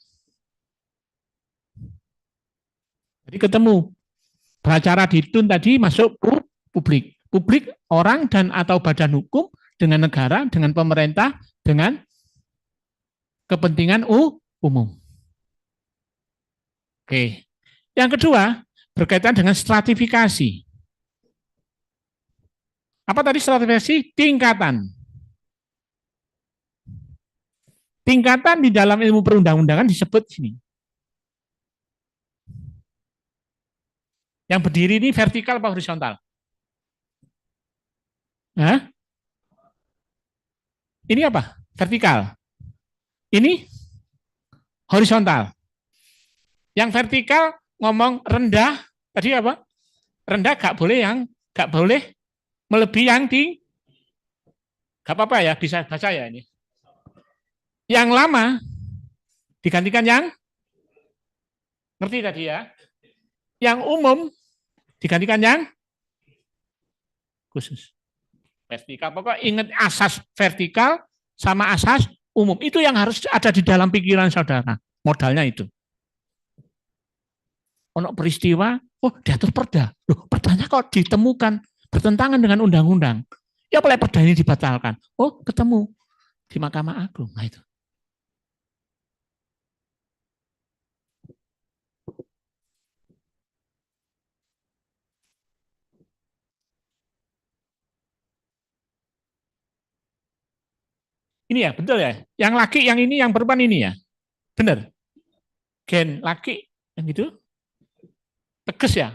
Jadi ketemu. Beracara di TUN tadi masuk publik. Publik orang dan atau badan hukum dengan negara, dengan pemerintah, dengan kepentingan umum. Oke. Yang kedua, berkaitan dengan stratifikasi. Apa tadi stratifikasi? Tingkatan. Tingkatan di dalam ilmu perundang-undangan disebut sini. Yang berdiri ini vertikal atau horizontal? Hah? Ini apa? Vertikal. Ini horizontal. Yang vertikal ngomong rendah, tadi apa? Rendah gak boleh melebihi yang tinggi. Gak apa-apa ya, bisa baca ya ini. Yang lama digantikan yang ngerti tadi ya. Yang umum digantikan yang khusus. Vertikal, pokoknya ingat asas vertikal sama asas umum. Itu yang harus ada di dalam pikiran saudara. Modalnya itu. Ono peristiwa, diatur perda. Loh, perdanya kok ditemukan bertentangan dengan undang-undang. Ya boleh perda ini dibatalkan. Ketemu di Mahkamah Agung. Nah itu. Ini ya, betul ya. Yang laki, yang ini, yang perempuan ini ya. Benar. Gen laki, yang itu tegas ya.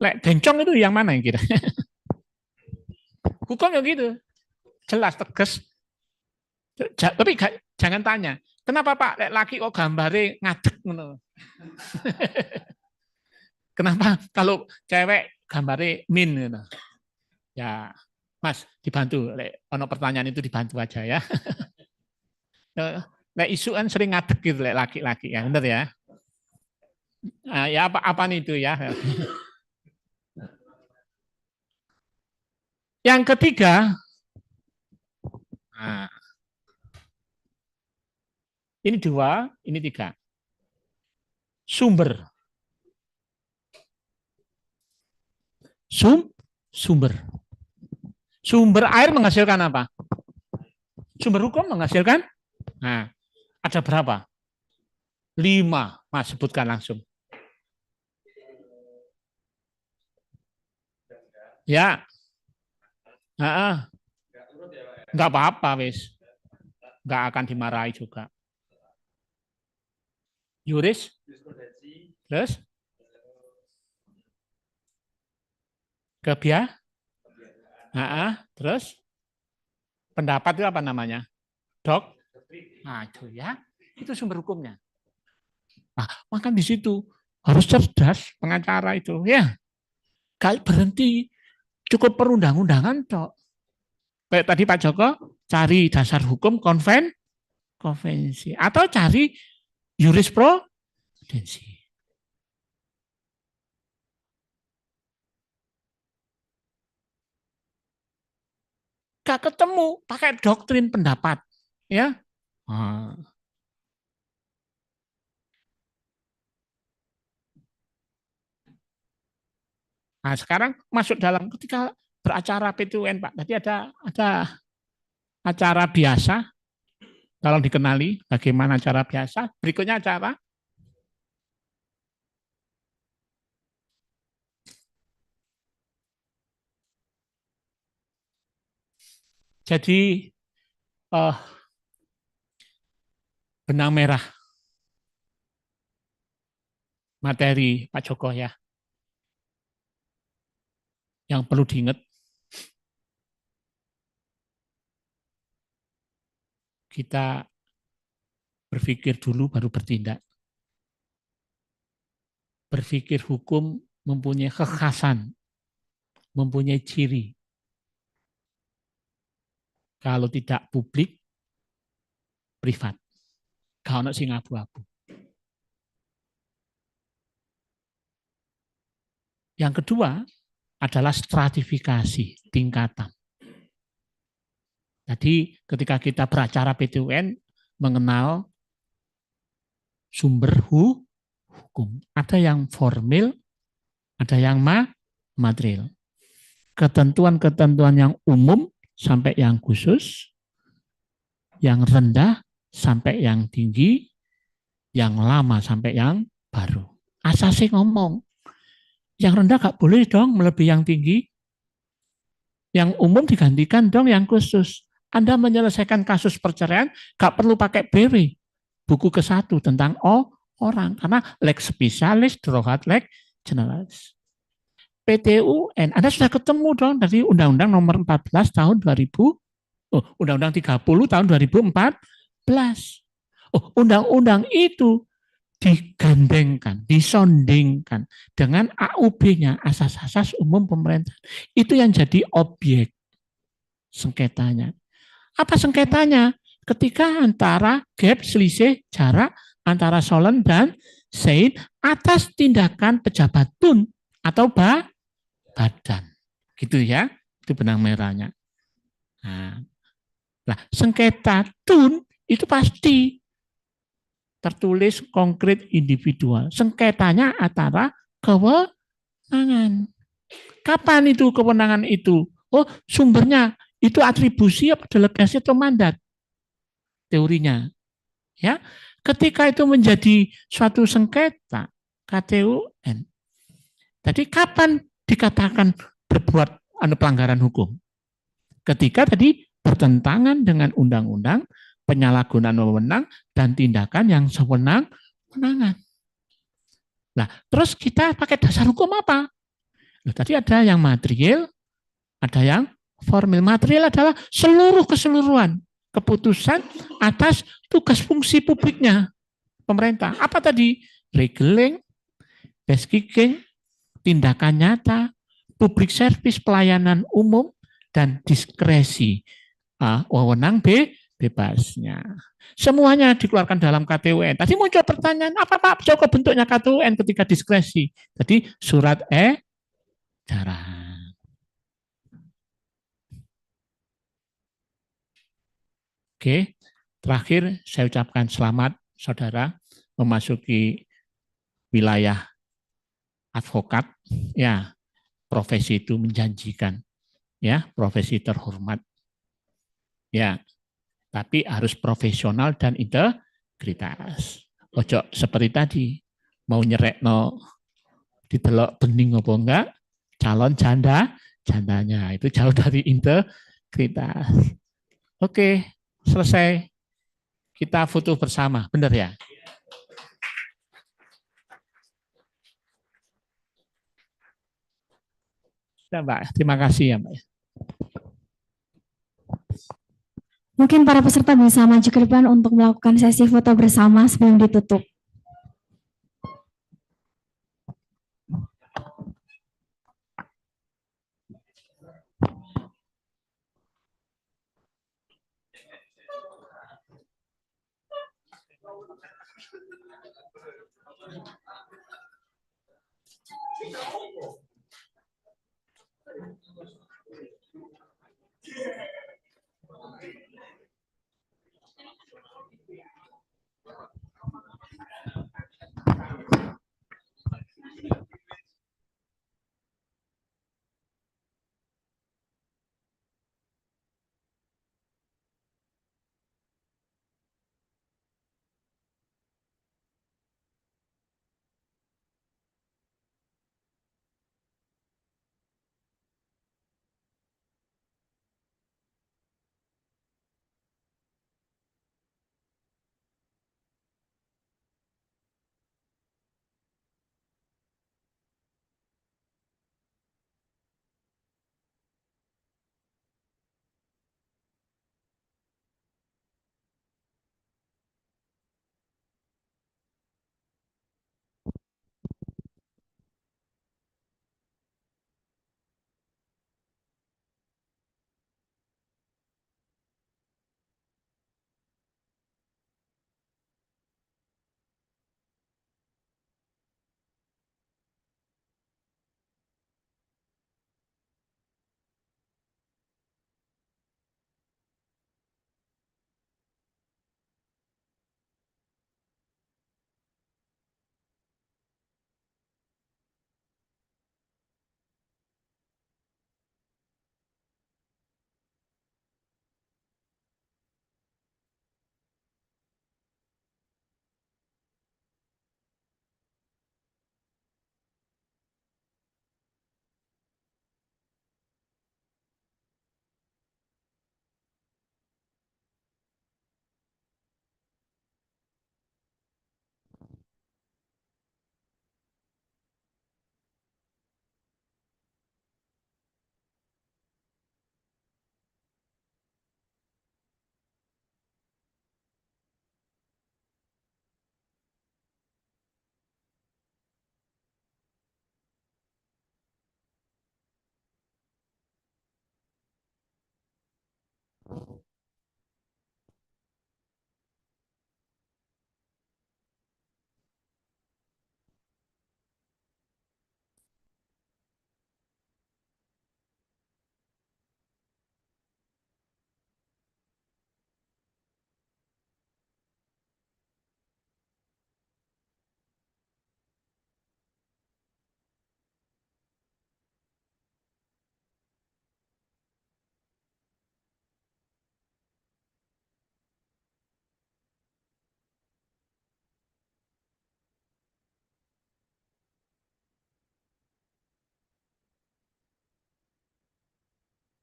Lek bencong itu yang mana yang kira? Hukum yang gitu. Jelas, tegas. Tapi jangan tanya, kenapa Pak lek laki kok gambare ngadeg ngono? Kenapa kalau cewek gambare min gitu? Ya, Mas, dibantu. Lek ono pertanyaan itu dibantu aja ya. Lek isu kan sering ngadeg gitu lek laki-laki ya, benar ya? Ya apa nih itu ya? Yang ketiga, ini 2, ini 3. Sumber. Sumber. Sumber air menghasilkan apa? Sumber hukum menghasilkan? Nah, ada berapa? 5. Mas, sebutkan langsung. Ya. Enggak apa-apa, wis. Enggak akan dimarahi juga. Yuris? Terus? Terus? Pendapat itu apa namanya? Nah, itu ya. Itu sumber hukumnya. Nah, maka di situ harus cerdas pengacara itu. Ya. Kali berhenti cukup perundang-undangan, Dok. Kayak tadi Pak Joko, cari dasar hukum konvensi. Atau cari jurisprudensi. Gak ketemu, pakai doktrin pendapat. Ya. Nah, sekarang masuk dalam ketika beracara P2N, Pak. Tadi ada acara biasa, tolong dikenali bagaimana acara biasa. Berikutnya acara. Jadi benang merah materi Pak Joko ya. Yang perlu diingat, kita berpikir dulu baru bertindak. Berpikir hukum mempunyai kekhasan, mempunyai ciri. Kalau tidak publik, privat. Kalau sing abu-abu. Yang kedua adalah stratifikasi tingkatan. Jadi ketika kita beracara P2N mengenal sumber hukum. Ada yang formil, ada yang material. Ketentuan-ketentuan yang umum sampai yang khusus, yang rendah sampai yang tinggi, yang lama sampai yang baru. Asasi ngomong, yang rendah gak boleh dong melebihi yang tinggi, yang umum digantikan dong yang khusus. Anda menyelesaikan kasus perceraian gak perlu pakai BW, buku ke-1 tentang orang, karena lex spesialis, drogat lex generalis. PTUN, Anda sudah ketemu dong dari Undang-Undang nomor 14 tahun 2000, Undang-Undang 30 tahun 2014. Undang-undang itu digandengkan, disondingkan dengan AUB-nya, asas-asas umum pemerintah. Itu yang jadi objek sengketanya. Apa sengketanya? Ketika antara gap selisih jarak antara Solen dan Sein atas tindakan pejabat tun atau badan. Gitu ya, itu benang merahnya. Nah, sengketa tun itu pasti tertulis konkret individual. Sengketanya antara kewenangan. Kapan itu kewenangan itu? Sumbernya itu atribusi apa delegasi atau mandat? Teorinya. Ya. Ketika itu menjadi suatu sengketa KTUN. Jadi kapan dikatakan berbuat pelanggaran hukum? Ketika tadi bertentangan dengan undang-undang, penyalahgunaan wewenang, dan tindakan yang sewenang-wenangan. Nah, terus kita pakai dasar hukum apa? Tadi ada yang material, ada yang formil. Material adalah seluruh keseluruhan keputusan atas tugas fungsi publiknya pemerintah. Apa tadi? Regeling, best kicking, tindakan nyata, public service pelayanan umum, dan diskresi wewenang bebasnya. Semuanya dikeluarkan dalam KTUN. Tadi muncul pertanyaan, apa Pak Joko bentuknya KTUN ketika diskresi? Tadi surat edaran. Oke, terakhir saya ucapkan selamat saudara memasuki wilayah advokat. Ya, profesi itu menjanjikan. Ya, profesi terhormat. Ya, tapi harus profesional dan integritas. Ojo seperti tadi, mau nyerek no ditelok bening apa enggak, calon jandanya itu jauh dari integritas. Oke, selesai. Kita foto bersama, benar ya? Ya, Mbak. Terima kasih ya, Mbak. Mungkin para peserta bisa maju ke depan untuk melakukan sesi foto bersama sebelum ditutup.